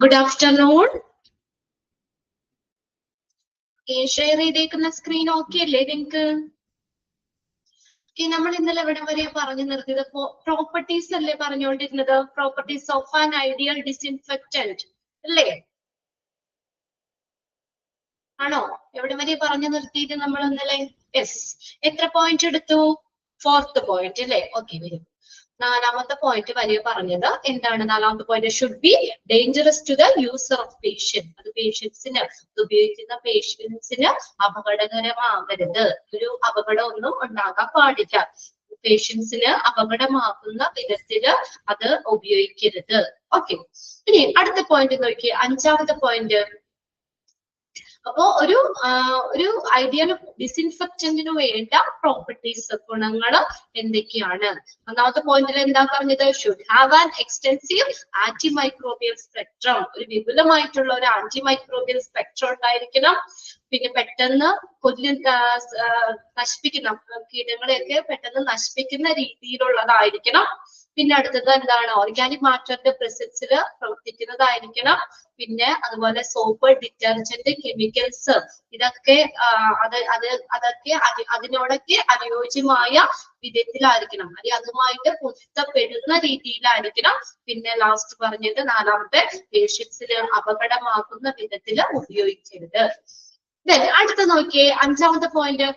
Good afternoon. Share ചെയ്തേക്കുന്ന screen okay അല്ലേ നിങ്ങൾക്ക്? നമ്മൾ ഇന്നലെ എവിടെ വരെ പറഞ്ഞു നിർത്തിയത്? പ്രോപ്പർട്ടീസ് അല്ലേ പറഞ്ഞുകൊണ്ടിരുന്നത്? Properties of an ideal disinfectant അല്ലേ? ആണോ? എവിടെ വരെ പറഞ്ഞു നിർത്തിയിട്ട് നമ്മൾ ഇന്നലെ? യെസ്. എത്ര പോയിന്റ് എടുത്തു? 4th പോയിന്റ് അല്ലേ? ഓക്കെ, വരും. 4ാമത്തെ പോയിന്റ് വരെ പറഞ്ഞത് എന്താണ്? 4ാമത്തെ point should be dangerous to the user of patient. അത് പേഷ്യൻസിന്, ഉപയോഗിക്കുന്ന പേഷ്യൻസിന് അപകടകരമാകരുത്. ഒരു അപകടമൊന്നും ഉണ്ടാകാൻ പാടില്ല. പേഷ്യൻസിന് അപകടമാകുന്ന വിധത്തില് അത് ഉപയോഗിക്കരുത്. ഓക്കെ, ഇനി അടുത്ത പോയിന്റ് നോക്കിയേ, 5ാമത്തെ പോയിന്റ്. അപ്പോ ഒരു ഐഡിയൽ ഡിസിൻഫെക്റ്റന്റിന് വേണ്ട പ്രോപ്പർട്ടീസ്, ഗുണങ്ങള് എന്തൊക്കെയാണ്? 1ാമത്തെ പോയിന്റിൽ എന്താ പറഞ്ഞത്? Should have an extensive antimicrobial spectrum. ഒരു വിപുലമായിട്ടുള്ള ഒരു ആന്റിമൈക്രോബിയൽ സ്പെക്ട്രം ഉണ്ടായിരിക്കണം. പിന്നെ പെട്ടെന്ന് നശിപ്പിക്കുന്ന കീടങ്ങളെയൊക്കെ പെട്ടെന്ന് നശിപ്പിക്കുന്ന രീതിയിലുള്ളതായിരിക്കണം. പിന്നെ അടുത്തത് എന്താണ്? ഓർഗാനിക് മാറ്ററിന്റെ പ്രസൻസിൽ പ്രവർത്തിക്കുന്നതായിരിക്കണം. പിന്നെ അതുപോലെ സോപ്പ്, ഡിറ്റർജന്റ്, കെമിക്കൽസ്, ഇതൊക്കെ അതൊക്കെ അതിനോടൊക്കെ അനുയോജ്യമായ വിധത്തിലായിരിക്കണം, അല്ലെങ്കിൽ അതുമായിട്ട് പൊരുത്തപ്പെടുന്ന രീതിയിലായിരിക്കണം. പിന്നെ ലാസ്റ്റ് പറഞ്ഞത് 4ാമത്തെ, പേഷ്യൻസിന് അപകടമാകുന്ന വിധത്തിൽ ഉപയോഗിക്കരുത്. അടുത്ത നോക്കിയേ, 5ാമത്തെ point.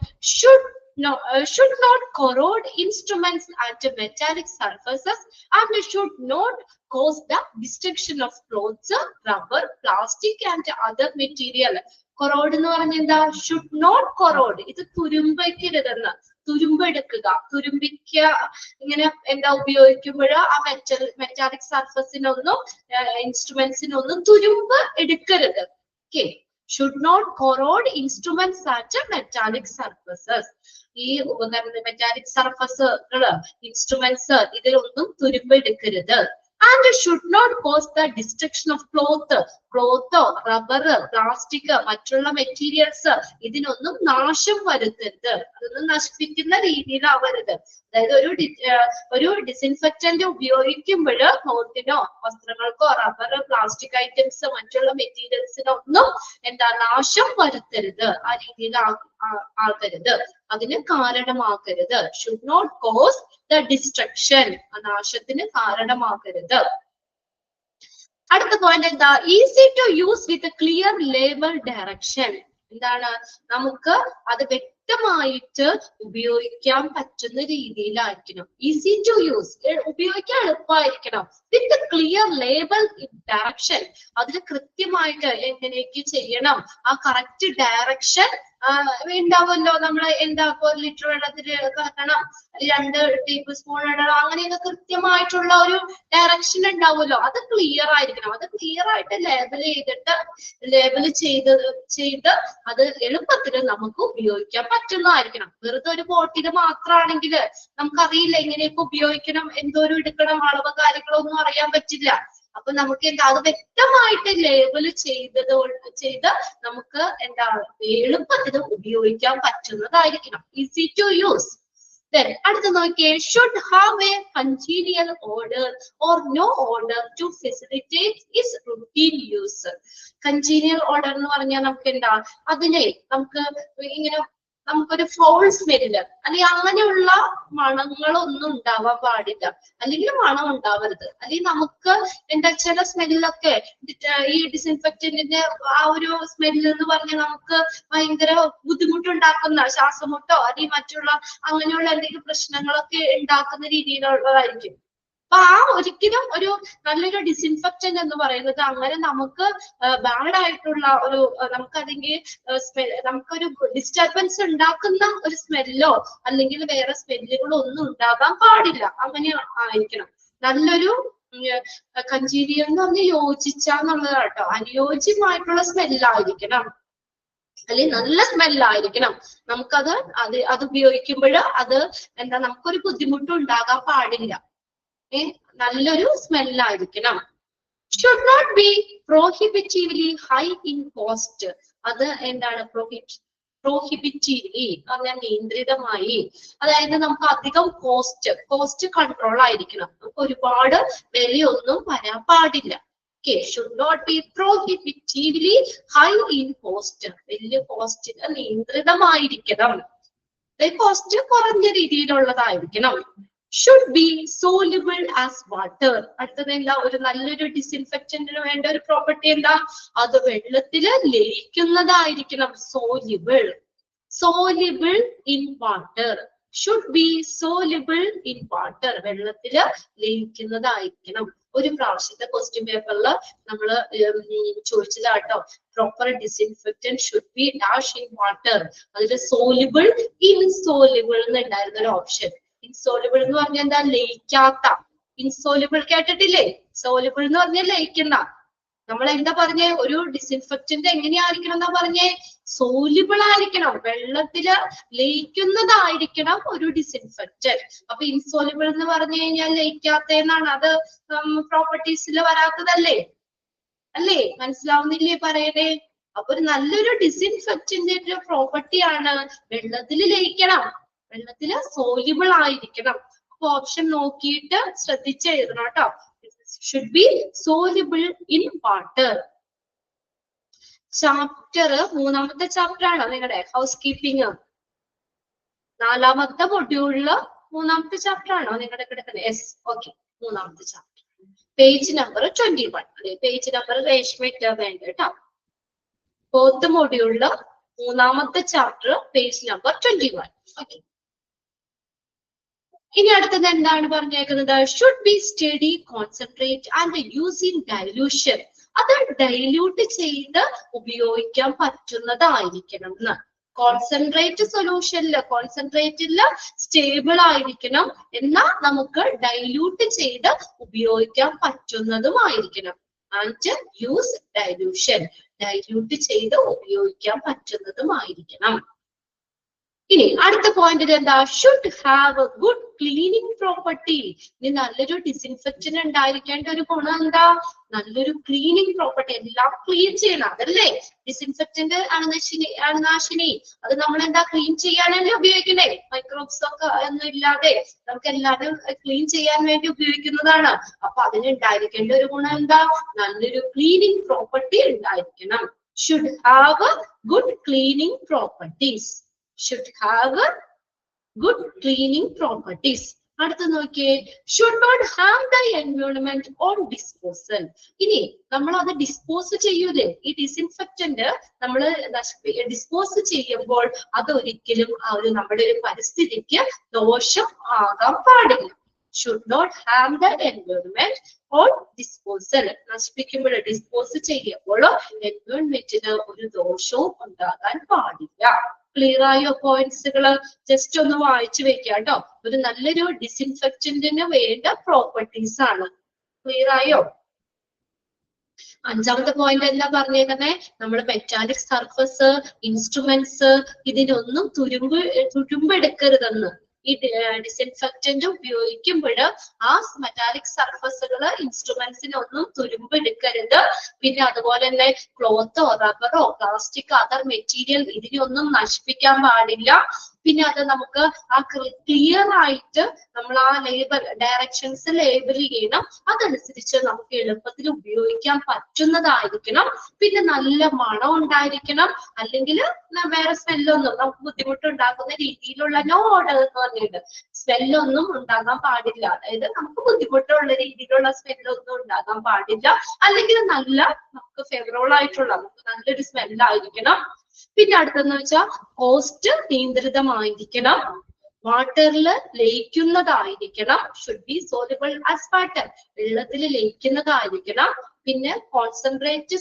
should not corrode instruments and metallic surfaces and should not cause the destruction of clothes, rubber, plastic and other material. corrode എന്ന് പറഞ്ഞ എന്താ? should not corrode. ഇത് തുരുമ്പിക്കരുതെന്ന്. തുരുമ്പെടുക്കുക, ഇങ്ങനെ എന്താ ഉപയോഗിക്കുമ്പോൾ ആ മെറ്റാലിക് സർഫസിനൊന്നും ഇൻസ്ട്രുമെന്റ്സിനൊന്നും തുരുമ്പ് എടുക്കരുത്. Okay, should not corrode instruments at metallic surfaces. ഈ ഉപകരണ മെറ്റാലിക് സർഫസുകള്, ഇൻസ്ട്രുമെന്റ്സ്, ഇതിലൊന്നും തുരുമ്പെടുക്കരുത്. And should not cause the destruction of cloth, rubber, plastic, മറ്റുള്ള മെറ്റീരിയൽസ്, ഇതിനൊന്നും നാശം വരുത്തരുത്. അതൊന്നും നശിപ്പിക്കുന്ന രീതിയിലാവരുത്. അതായത് ഒരു ഡിസിൻഫെക്റ്റന്റ് ഉപയോഗിക്കുമ്പോൾ ക്ലോത്തിനോ വസ്ത്രങ്ങൾക്കോ റബ്ബർ, പ്ലാസ്റ്റിക് ഐറ്റംസ്, മറ്റുള്ള മെറ്റീരിയൽസിനൊന്നും നാശം വരുത്തരുത്. ആ രീതിയിൽ ആകരുത്, അതിന് കാരണമാകരുത്. Should not cause the destruction, നാശത്തിന് കാരണമാകരുത്. അടുത്ത പോയിന്റ് എന്താ? Easy to use with clear label direction. എന്താണ്? നമുക്ക് അത് വ്യക്തമായിട്ട് ഉപയോഗിക്കാൻ പറ്റുന്ന രീതിയിലായിരിക്കണം. ഈസി ടു യൂസ്, ഉപയോഗിക്കാൻ എളുപ്പമായിരിക്കണം. വിത്ത് ക്ലിയർ ലേബൽ ഡയറക്ഷൻ, അതിന് കൃത്യമായിട്ട് എങ്ങനെയൊക്കെ ചെയ്യണം, ആ കറക്റ്റ് ഡയറക്ഷൻ ഉണ്ടാവുമല്ലോ. നമ്മൾ എന്താക്കും, 1 ലിറ്റർ വെള്ളത്തിൽ കലക്കണം, 2 ടേബിൾ സ്പൂൺ ഇടണം, അങ്ങനെയൊക്കെ കൃത്യമായിട്ടുള്ള ഒരു ഡയറക്ഷൻ ഉണ്ടാവുമല്ലോ. അത് ക്ലിയർ ആയിരിക്കണം. അത് ക്ലിയർ ആയിട്ട് ലേബൽ ചെയ്ത് അത് എളുപ്പത്തിൽ നമുക്ക് ഉപയോഗിക്കാൻ പറ്റുന്നതായിരിക്കണം. വെറുതെ ഒരു ബോട്ടിൽ മാത്രമാണെങ്കിൽ നമുക്കറിയില്ല എങ്ങനെയൊക്കെ ഉപയോഗിക്കണം, എന്തോരം എടുക്കണം, അളവ് കാര്യങ്ങളൊന്നും അറിയാൻ പറ്റില്ല. അപ്പൊ നമുക്ക് അത് വ്യക്തമായിട്ട് ലേബൽ ചെയ്ത് നമുക്ക് എളുപ്പത്തിൽ ഉപയോഗിക്കാൻ പറ്റുന്നതായിരിക്കണം. Easy to use. അടുത്ത നോക്കിയേ, should have a congenial order or no order to facilitate its routine use. Congenial order എന്ന് പറഞ്ഞാൽ നമുക്ക് അതിനെ നമുക്കൊരു ഫൗൾ സ്മെല്ല്, അല്ലെങ്കിൽ അങ്ങനെയുള്ള മണങ്ങളൊന്നും ഉണ്ടാവാൻ പാടില്ല, അല്ലെങ്കിൽ മണം ഉണ്ടാവരുത്. അല്ലെങ്കിൽ നമുക്ക് ചില സ്മെല്ലൊക്കെ, ഈ ഡിസിൻഫെക്റ്റന്റിന്റെ ആ ഒരു സ്മെല്ല് എന്ന് പറഞ്ഞാൽ നമുക്ക് ഭയങ്കര ബുദ്ധിമുട്ടുണ്ടാക്കുന്ന, ശ്വാസമുട്ടോ അല്ലെങ്കിൽ മറ്റുള്ള അങ്ങനെയുള്ള എന്തെങ്കിലും പ്രശ്നങ്ങളൊക്കെ ഉണ്ടാക്കുന്ന രീതിയിലുള്ളതായിരിക്കും. അപ്പൊ ഒരിക്കലും ഒരു നല്ലൊരു ഡിസിൻഫെക്റ്റന്റ് എന്ന് പറയുന്നത് അങ്ങനെ നമുക്ക് ബാഡ് ആയിട്ടുള്ള നമുക്കൊരു ഡിസ്റ്റർബൻസ് ഉണ്ടാക്കുന്ന ഒരു സ്മെല്ലോ അല്ലെങ്കിൽ വേറെ സ്മെല്ലുകളോ ഒന്നും ഉണ്ടാകാൻ പാടില്ല. അങ്ങനെ ആയിരിക്കണം. നല്ലൊരു കൺജീനിയൽ എന്ന് പറഞ്ഞ് യോജിച്ചാന്നുള്ളതാണ് കേട്ടോ. അനുയോജ്യമായിട്ടുള്ള സ്മെല്ലായിരിക്കണം, അല്ലെങ്കിൽ നല്ല സ്മെല്ലായിരിക്കണം. നമുക്കത് അത് ഉപയോഗിക്കുമ്പോൾ അത് നമുക്കൊരു ബുദ്ധിമുട്ടും ഉണ്ടാകാൻ പാടില്ല. നല്ലൊരു സ്മെല്ലായിരിക്കണം. Should not be prohibitively high in cost. അത് പ്രോഹിബിറ്റീവ്ലി പറഞ്ഞാൽ നിയന്ത്രിതമായി, അതായത് നമുക്ക് അധികം കോസ്റ്റ് കൺട്രോൾ ആയിരിക്കണം. നമുക്ക് ഒരുപാട് വിലയൊന്നും വരാൻ പാടില്ല. Okay, should not be prohibitively high in cost. വലിയ കോസ്റ്റിന് നിയന്ത്രിതമായിരിക്കണം. കോസ്റ്റ് കുറഞ്ഞ രീതിയിലുള്ളതായിരിക്കണം. Should be soluble as water. അടുത്തത് എന്താ? ഒരു നല്ലൊരു ഡിസിൻഫെക്റ്റന്റിന് വേണ്ട ഒരു പ്രോപ്പർട്ടി എന്താ? അത് വെള്ളത്തില് ലയിക്കുന്നതായിരിക്കണം. soluble. Soluble in water. Should be soluble in water. വെള്ളത്തില് ലയിക്കുന്നതായിരിക്കണം. ഒരു പ്രാവശ്യത്തെ ക്വസ്റ്റ്യൻ പേപ്പറിൽ നമ്മൾ ചോദിച്ചതാട്ടോ. Proper disinfectant should be dash in water. അതിൽ സോലിബിൾ, ഇൻസോലിബിൾ എന്നുണ്ടായിരുന്ന ഒരു ഓപ്ഷൻ. ഇൻസോലിബിൾ എന്ന് പറഞ്ഞാൽ എന്താ? ലയിക്കാത്ത. ഇൻസോലിബിൾ കേട്ടിട്ടില്ലേ? സോലിബിൾ എന്ന് പറഞ്ഞാൽ ലയിക്കുന്ന. നമ്മൾ എന്താ പറഞ്ഞേ? ഒരു ഡിസിൻഫെക്റ്റന്റ് എങ്ങനെയായിരിക്കണം എന്നാ പറഞ്ഞേ? സോലിബിൾ ആയിരിക്കണം, വെള്ളത്തില് ലയിക്കുന്നതായിരിക്കണം ഒരു ഡിസിൻഫെക്റ്റന്റ്. അപ്പൊ ഇൻസോലിബിൾ എന്ന് പറഞ്ഞു കഴിഞ്ഞാൽ ലയിക്കാത്ത എന്നാണ്. അത് പ്രോപ്പർട്ടീസിൽ വരാത്തതല്ലേ? അല്ലേ? മനസ്സിലാവുന്നില്ലേ പറയണേ? അപ്പൊ ഒരു നല്ലൊരു ഡിസിൻഫെക്റ്റന്റിന്റെ പ്രോപ്പർട്ടിയാണ് വെള്ളത്തിൽ ലയിക്കണം, വെള്ളത്തില് സോലിബിൾ ആയിരിക്കണം. അപ്പൊ ഓപ്ഷൻ നോക്കിയിട്ട് ശ്രദ്ധിച്ച് എഴുതണം കേട്ടോ. should be soluble in water. Chapter മൂന്നാമത്തെ ചാപ്റ്റർ ആണ് നിങ്ങളുടെ ഹൗസ് കീപ്പിംഗ്. നാലാമത്തെ മൊഡ്യൂളില് മൂന്നാമത്തെ ചാപ്റ്റർ ആണോ നിങ്ങളുടെ കിടക്കുന്നത്? Yes, okay. മൂന്നാമത്തെ ചാപ്റ്റർ, പേജ് നമ്പർ 21. അതെ, പേജ് നമ്പർ രേഷ്മിട്ട് വേണ്ട കേട്ടോ. ഫോർത്ത് മൊഡ്യൂളില് മൂന്നാമത്തെ ചാപ്റ്റർ, പേജ് നമ്പർ 21. ഓക്കെ. ഇനി അടുത്തത് എന്താണ് പറഞ്ഞേക്കുന്നത്? Should be study, concentrate and use in dilution. അത് ഡൈല്യൂട്ട് ചെയ്ത് ഉപയോഗിക്കാൻ പറ്റുന്നതായിരിക്കണം എന്ന്. കോൺസെൻട്രേറ്റ് സൊല്യൂഷനില്, കോൺസെൻട്രേറ്റില് സ്റ്റേബിൾ ആയിരിക്കണം, എന്നാൽ നമുക്ക് ഡൈല്യൂട്ട് ചെയ്ത് ഉപയോഗിക്കാൻ പറ്റുന്നതുമായിരിക്കണം. ആൻഡ് യൂസ് ഡൈല്യൂഷൻ, ഡൈല്യൂട്ട് ചെയ്ത് ഉപയോഗിക്കാൻ പറ്റുന്നതുമായിരിക്കണം. ഇനി അടുത്ത പോയിന്റിൽ എന്താ? Should have A good cleaning property. ഇനി നല്ലൊരു ഡിസിൻഫെക്റ്റന്റ് ഉണ്ടായിരിക്കേണ്ട ഒരു ഗുണം എന്താ? നല്ലൊരു ക്ലീനിങ് പ്രോപ്പർട്ടി. എല്ലാം ക്ലീൻ ചെയ്യണം, അതല്ലേ ഡിസിൻഫെക്റ്റന്റ് അണുനാശിനി. അത് നമ്മൾ എന്താ ക്ലീൻ ചെയ്യാനല്ലേ ഉപയോഗിക്കണേ? മൈക്രോബ്സ് ഒക്കെ ഒന്നും ഇല്ലാതെ നമുക്ക് എല്ലാവരും ക്ലീൻ ചെയ്യാൻ വേണ്ടി ഉപയോഗിക്കുന്നതാണ്. അപ്പൊ അതിന് ഉണ്ടായിരിക്കേണ്ട ഒരു ഗുണം എന്താ? നല്ലൊരു ക്ലീനിങ് പ്രോപ്പർട്ടി ഉണ്ടായിരിക്കണം. Should have good cleaning properties. should have good cleaning properties. അടുത്ത നോക്കിയേ, should not harm the environment on disposal. ഇനി നമ്മൾ അത് ഡിസ്പോസ് ചെയ്യൂലേ, ഈ ഡിസിൻഫെക്റ്റന്റ് നമ്മൾ ഡിസ്പോസ് ചെയ്യുമ്പോൾ അതൊരിക്കലും നമ്മുടെ ഒരു പരിസ്ഥിതിക്ക് ദോഷം ആകാൻ പാടില്ല. should not harm the environment on disposal. നശിപ്പിക്കുമ്പോൾ, ഡിസ്പോസ് ചെയ്യുമ്പോൾ എൻവയോൺമെന്റിന് ഒരു ദോഷവും ഉണ്ടാകാൻ പാടില്ല. ക്ലിയർ ആയോ? പോയിന്റ്സുകള് ജസ്റ്റ് ഒന്ന് വായിച്ചു വെക്കാം കേട്ടോ. ഒരു നല്ലൊരു ഡിസിൻഫെക്റ്റന്റിന് വേണ്ട പ്രോപ്പർട്ടീസ് ആണ്. ക്ലിയർ ആയോ? അഞ്ചാമത്തെ പോയിന്റ് എന്താ പറഞ്ഞേക്കുന്നേ? നമ്മൾ മെറ്റാലിക് സർഫസ്, ഇൻസ്ട്രുമെന്റ്സ് ഇതിനൊന്നും തുരുമ്പെടുക്കരുതെന്ന്. ഈ ഡിസിൻഫെക്റ്റന്റ് ഉപയോഗിക്കുമ്പോൾ ആ മെറ്റാലിക് സർഫസുകൾ, ഇൻസ്ട്രുമെന്റ്സിനൊന്നും തുരുമ്പെടുക്കരുത്. പിന്നെ അതുപോലെ തന്നെ ക്ലോത്തോ റബ്ബറോ പ്ലാസ്റ്റിക്കോ അതർ മെറ്റീരിയൽ ഇതിനൊന്നും നശിപ്പിക്കാൻ പാടില്ല. പിന്നെ അത് നമുക്ക് ആ ക്ലിയർ ആയിട്ട് നമ്മൾ ആ ലേബൽ ഡയറക്ഷൻസ് ലേബൽ ചെയ്യണം. അതനുസരിച്ച് നമുക്ക് എളുപ്പത്തിൽ ഉപയോഗിക്കാൻ പറ്റുന്നതായിരിക്കണം. പിന്നെ നല്ല മണം ഉണ്ടായിരിക്കണം, അല്ലെങ്കിൽ വേറെ സ്മെല്ലൊന്നും നമുക്ക് ബുദ്ധിമുട്ടുണ്ടാക്കുന്ന രീതിയിലുള്ള നോ ഓർഡർ എന്ന് പറഞ്ഞിട്ട് സ്മെല്ലൊന്നും ഉണ്ടാകാൻ പാടില്ല. അതായത് നമുക്ക് ബുദ്ധിമുട്ടുള്ള രീതിയിലുള്ള സ്മെല്ലൊന്നും ഉണ്ടാകാൻ പാടില്ല. അല്ലെങ്കിൽ നല്ല നമുക്ക് ഫേവറബിൾ ആയിട്ടുള്ള നമുക്ക് നല്ലൊരു സ്മെല്ലായിരിക്കണം. പിന്നെ അടുത്തെന്ന് വെച്ചാൽ കോസ്റ്റ് നിയന്ത്രിതമായിരിക്കണം, വാട്ടറിൽ ലയിക്കുന്നതായിരിക്കണം. Should be soluble as water, വെള്ളത്തിൽ ലയിക്കുന്നതായിരിക്കണം. പിന്നെ കോൺസെൻട്രേറ്റ്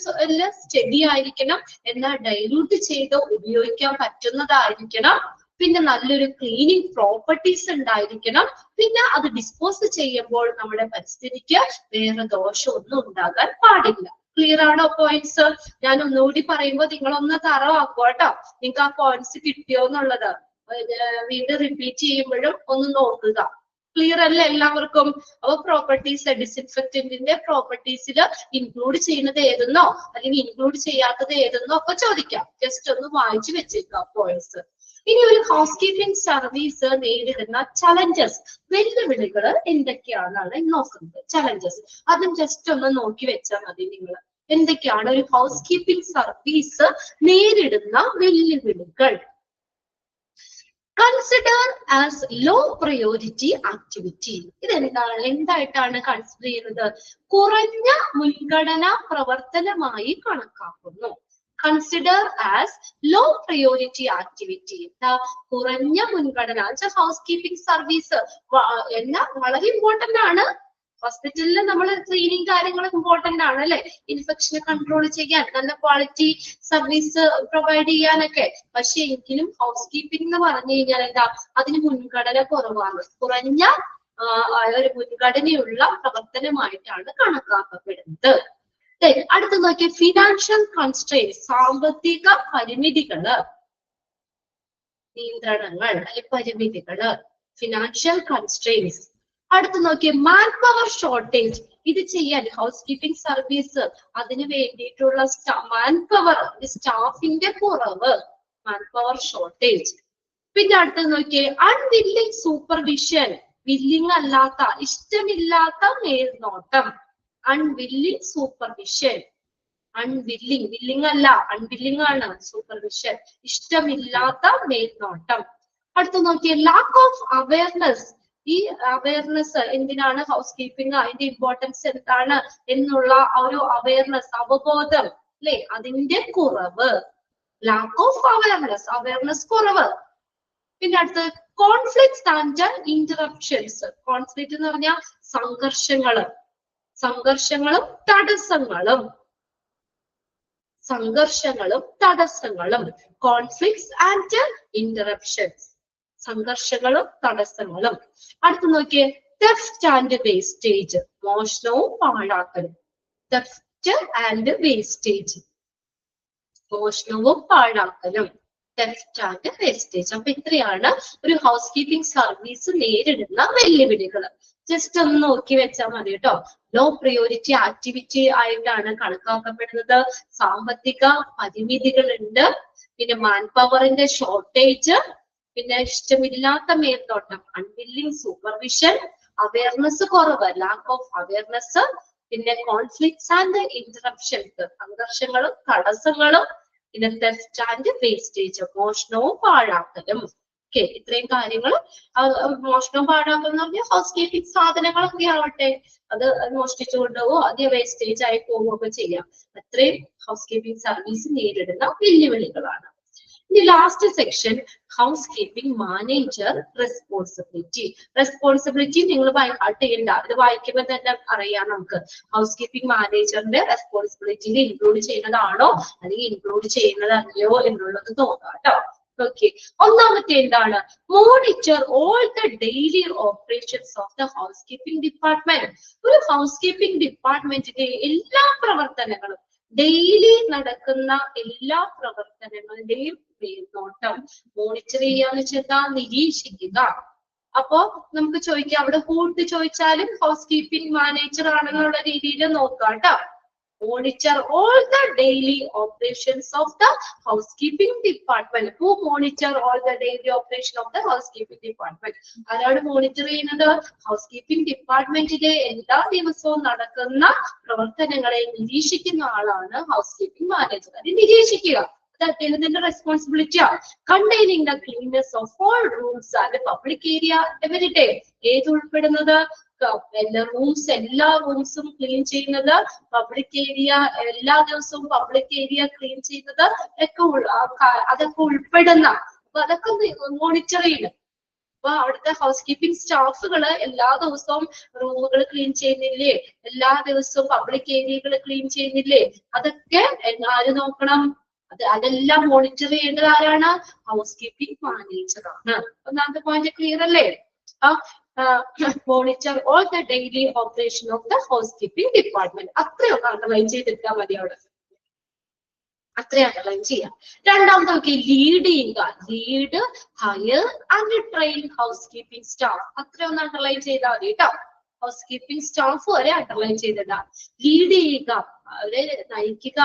സ്റ്റഡി ആയിരിക്കണം, എന്നാൽ ഡൈല്യൂട്ട് ചെയ്ത് ഉപയോഗിക്കാൻ പറ്റുന്നതായിരിക്കണം. പിന്നെ നല്ലൊരു ക്ലീനിങ് പ്രോപ്പർട്ടീസ് ഉണ്ടായിരിക്കണം. പിന്നെ അത് ഡിസ്പോസ് ചെയ്യുമ്പോൾ നമ്മുടെ പരിസ്ഥിതിക്ക് വേറെ ദോഷമൊന്നും ഉണ്ടാകാൻ പാടില്ല. ക്ലിയർ ആണോ പോയിന്റ്സ്? ഞാൻ ഒന്നുകൂടി പറയുമ്പോൾ നിങ്ങളൊന്ന് തറവാക്കുക കേട്ടോ. നിങ്ങൾക്ക് ആ പോയിന്റ്സ് കിട്ടിയോ എന്നുള്ളത് വീണ്ടും റിപ്പീറ്റ് ചെയ്യുമ്പോഴും ഒന്ന് നോക്കുക. ക്ലിയർ അല്ല എല്ലാവർക്കും? അപ്പൊ പ്രോപ്പർട്ടീസ്, ഡിസിൻഫെക്റ്റന്റിന്റെ പ്രോപ്പർട്ടീസിൽ ഇൻക്ലൂഡ് ചെയ്യുന്നത് ഏതെന്നോ അല്ലെങ്കിൽ ഇൻക്ലൂഡ് ചെയ്യാത്തത് ഏതെന്നോ ഒക്കെ ചോദിക്കാം. ജസ്റ്റ് ഒന്ന് വായിച്ചു വെച്ചേക്കാം പോയിന്റ്സ്. ഇനി ഒരു ഹൗസ് കീപ്പിംഗ് സർവീസ് നേരിടുന്ന ചലഞ്ചസ്, വെല്ലുവിളികൾ എന്തൊക്കെയാണെന്നാണ് നോക്കുന്നത്. ചലഞ്ചസ് അതും ജസ്റ്റ് ഒന്ന് നോക്കി വെച്ചാൽ മതി നിങ്ങൾ. എന്തൊക്കെയാണ് ഒരു ഹൗസ് കീപ്പിംഗ് സർവീസ് നേരിടുന്ന വെല്ലുവിളികൾ? Consider as low priority activity. എന്തായിട്ടാണ് കൺസിഡർ ചെയ്യുന്നത്? കുറഞ്ഞ മുൻഗണനാ പ്രവർത്തനമായി കണക്കാക്കുന്നു. Consider as low priority activity. കുറഞ്ഞ മുൻഗണന. ഹൗസ് കീപ്പിംഗ് സർവീസ് എല്ലാം വളരെ ഇമ്പോർട്ടന്റ് ആണ്. ഹോസ്പിറ്റലിൽ നമ്മൾ ക്ലീനിങ് കാര്യങ്ങൾ ഇമ്പോർട്ടന്റ് ആണ് അല്ലെ, ഇൻഫെക്ഷനെ കൺട്രോൾ ചെയ്യാൻ, നല്ല ക്വാളിറ്റി സർവീസ് പ്രൊവൈഡ് ചെയ്യാനൊക്കെ. പക്ഷെ എങ്കിലും ഹൗസ് കീപ്പിംഗ് എന്ന് പറഞ്ഞു കഴിഞ്ഞാൽ എന്താ, അതിന് മുൻഗണന കുറവാണ്. കുറഞ്ഞ ഒരു മുൻഗണനയുള്ള പ്രവർത്തനമായിട്ടാണ് കണക്കാക്കപ്പെടുന്നത്. അടുത്ത നോക്കിയ ഫിനാൻഷ്യൽ കൺസ്ട്രെയിൻസ്, സാമ്പത്തിക പരിമിതികള്, നിയന്ത്രണങ്ങൾ അല്ലെങ്കിൽ പരിമിതികള്, ഫിനാൻഷ്യൽ കൺസ്ട്രെയിൻസ്. അടുത്ത് നോക്കിയ മാൻ പവർ ഷോർട്ടേജ്. ഇത് ചെയ്യാൻ ഹൗസ് കീപ്പിംഗ് സർവീസ് അതിന് വേണ്ടിയിട്ടുള്ള മാൻ പവർ, സ്റ്റാഫിന്റെ കുറവ്, മാൻ പവർ ഷോർട്ടേജ്. പിന്നെ അടുത്തത് നോക്കിയേ അൺവില്ലിംഗ് സൂപ്പർവിഷൻ, വില്ലിംഗ് അല്ലാത്ത, ഇഷ്ടമില്ലാത്ത മേൽനോട്ടം. അൺവില്ലിംഗ് സൂപ്പർവിഷൻ, അൺവില്ലിംഗ്, വില്ലിംഗ് അല്ല, അൺവില്ലിംഗ് ആണ് സൂപ്പർവിഷൻ, ഇഷ്ടമില്ലാത്ത മേൽനോട്ടം. അടുത്ത് നോക്കിയേ ലാക്ക് ഓഫ് അവയർനെസ്. ഈ അവയർനെസ് എന്തിനാണ്? ഹൗസ് കീപ്പിംഗ്, അതിന്റെ ഇമ്പോർട്ടൻസ് എന്താണ് എന്നുള്ള ഒരു അവയർനെസ്, അവബോധം അല്ലെ, അതിന്റെ കുറവ്. ലാക്ക് ഓഫ് അവയർനെസ്, അവയർനെസ് കുറവ്. പിന്നെ അടുത്ത് കോൺഫ്ലിക്ട്സ് ആൻഡ് ഇന്ററപ്ഷൻസ്. കോൺഫ്ലിക്റ്റ് എന്ന് പറഞ്ഞാൽ സംഘർഷങ്ങളും, സംഘർഷങ്ങളും തടസ്സങ്ങളും, സംഘർഷങ്ങളും തടസ്സങ്ങളും. കോൺഫ്ലിക്ട്സ് ആൻഡ് ഇന്ററപ്ഷൻസ്, സംഘർഷങ്ങളും തടസ്സങ്ങളും. അടുത്ത് നോക്കിയേ തെഫ്റ്റ് ആൻഡ് വേസ്റ്റേജ്, മോഷണവും പാഴാക്കലും. തെഫ്റ്റ് ആൻഡ് വേസ്റ്റേജ്, മോഷണവും പാഴാക്കലും, തെഫ്റ്റ് ആൻഡ് വേസ്റ്റേജ്. അപ്പൊ ഇത്രയാണ് ഒരു ഹൗസ് കീപ്പിംഗ് സർവീസ് നേരിടുന്ന വെല്ലുവിളികൾ. ജസ്റ്റ് ഒന്ന് നോക്കി വെച്ചാൽ മതി കേട്ടോ. ലോ പ്രയോറിറ്റി ആക്ടിവിറ്റി ആയിട്ടാണ് കണക്കാക്കപ്പെടുന്നത്. സാമ്പത്തിക പരിമിതികളുണ്ട്, പിന്നെ മാൻ പവറിന്റെ ഷോർട്ടേജ്, പിന്നെ ഇഷ്ടമില്ലാത്ത മേൽനോട്ടം, അൺവില്ലിംഗ് സൂപ്പർവിഷൻ, അവയർനെസ് കുറവ്, ലാക്ക് ഓഫ് അവയർനെസ്, പിന്നെ കോൺഫ്ലിക്ട്സ് ആൻഡ് ഇന്ററപ്ഷൻസ്, സംഘർഷങ്ങളും തടസ്സങ്ങളും, പിന്നെ തെഫ്റ്റ് ആൻഡ് വേസ്റ്റേജ്, മോഷണവും പാഴാക്കലും. ഓക്കെ, ഇത്രയും കാര്യങ്ങൾ. മോഷണവും പാഴാക്കലും എന്ന് പറഞ്ഞാൽ ഹൗസ് കീപ്പിംഗ് സാധനങ്ങളൊക്കെ ആവട്ടെ, അത് മോഷ്ടിച്ചു കൊണ്ടുപോവോ, അത് വേസ്റ്റേജ് ആയി പോവുകയൊക്കെ ചെയ്യാം. അത്രയും ഹൗസ് കീപ്പിംഗ് സർവീസ് നേരിടുന്ന വെല്ലുവിളികളാണ്. ഇനി last section, house keeping manager responsibility. Responsibility നിങ്ങൾ ബൈഹാർട്ട് ചെയ്യണ്ട, ഇത് വായിക്കുമ്പോൾ തന്നെ അറിയാം നമുക്ക്. ഹൗസ് കീപ്പിംഗ് മാനേജറിന്റെ റെസ്പോൺസിബിലിറ്റിയിൽ ഇൻക്ലൂഡ് ചെയ്യുന്നതാണോ അല്ലെങ്കിൽ ഇൻക്ലൂഡ് ചെയ്യുന്നതല്ലയോ എന്നുള്ളത് നോക്കാം കേട്ടോ. ഓക്കെ, ഒന്നാമത്തെ എന്താണ്? Monitor all the daily operations of the house keeping department. ഒരു ഹൗസ് കീപ്പിംഗ് ഡിപ്പാർട്ട്മെന്റിന്റെ എല്ലാ പ്രവർത്തനങ്ങളും, ഡെയിലി നടക്കുന്ന എല്ലാ പ്രവർത്തനങ്ങളുടെയും മേൽനോട്ടം മോണിറ്റർ ചെയ്യാന്ന് വെച്ചാൽ നിരീക്ഷിക്കുക. അപ്പോ നമുക്ക് ചോദിക്കാം, അവിടെ കൂട്ട് ചോദിച്ചാലും ഹൗസ് കീപ്പിംഗ് മാനേജർ ആണെന്നുള്ള രീതിയിൽ നോക്കാം കേട്ടോ. monitor all the daily operations of the housekeeping department. Who monitor all the daily operation of the housekeeping department? ആരാണ് മോണിറ്റർ ചെയ്യുന്നത്? ഹൗസ്കീപ്പിംഗ് ഡിപ്പാർട്ട്മെന്റിലെ എല്ലാ ദിവസവും നടക്കുന്ന പ്രവർത്തനങ്ങളെ നിരീക്ഷിക്കുന്ന ആളാണ് ഹൗസ്കീപ്പിംഗ് മാനേജർ. അത് നിരീക്ഷിക്കുക, അദ്ദേഹത്തിന്റെ റെസ്പോൺസിബിലിറ്റിയാണ്. Containing the cleanliness of all rooms and public area every day. ഏത് ഉൾപ്പെടുന്നത്? എല്ലാ റൂംസും ക്ലീൻ ചെയ്യുന്നത്, പബ്ലിക് ഏരിയ എല്ലാ ദിവസവും പബ്ലിക് ഏരിയ ക്ലീൻ ചെയ്യുന്നത് അതൊക്കെ ഉൾപ്പെടുന്ന, അപ്പൊ അതൊക്കെ മോണിറ്റർ ചെയ്യണം. അപ്പൊ അവിടുത്തെ ഹൗസ് കീപ്പിംഗ് സ്റ്റാഫുകള് എല്ലാ ദിവസവും റൂമുകൾ ക്ലീൻ ചെയ്യുന്നില്ലേ, എല്ലാ ദിവസവും പബ്ലിക് ഏരിയകൾ ക്ലീൻ ചെയ്യുന്നില്ലേ, അതൊക്കെ ആര് നോക്കണം? അതെല്ലാം മോണിറ്റർ ചെയ്യേണ്ടത് ആരാണ്? ഹൗസ് കീപ്പിംഗ് മാനേജറാണ്. ഒന്നാമത്തെ പോയിന്റ് ക്ലിയർ അല്ലേ? Monitor all the daily operation of the house keeping department. അത്രയൊക്കെ അണ്ടർലൈൻ ചെയ്തെടുത്താൽ മതി അവിടെ, അത്രയും അണ്ടർലൈൻ ചെയ്യാം. രണ്ടാമത്തെ നോക്കി ലീഡ് ചെയ്യുക. Lead, hire and train house keeping staff. അത്രയൊന്ന് അണ്ടർലൈൻ ചെയ്താൽ മതി കേട്ടോ. ഹൗസ് കീപ്പിംഗ് സ്റ്റാഫ് വരെ അണ്ടർലൈൻ ചെയ്തിടാം. ലീഡ് ചെയ്യുക, അവരെ നയിക്കുക,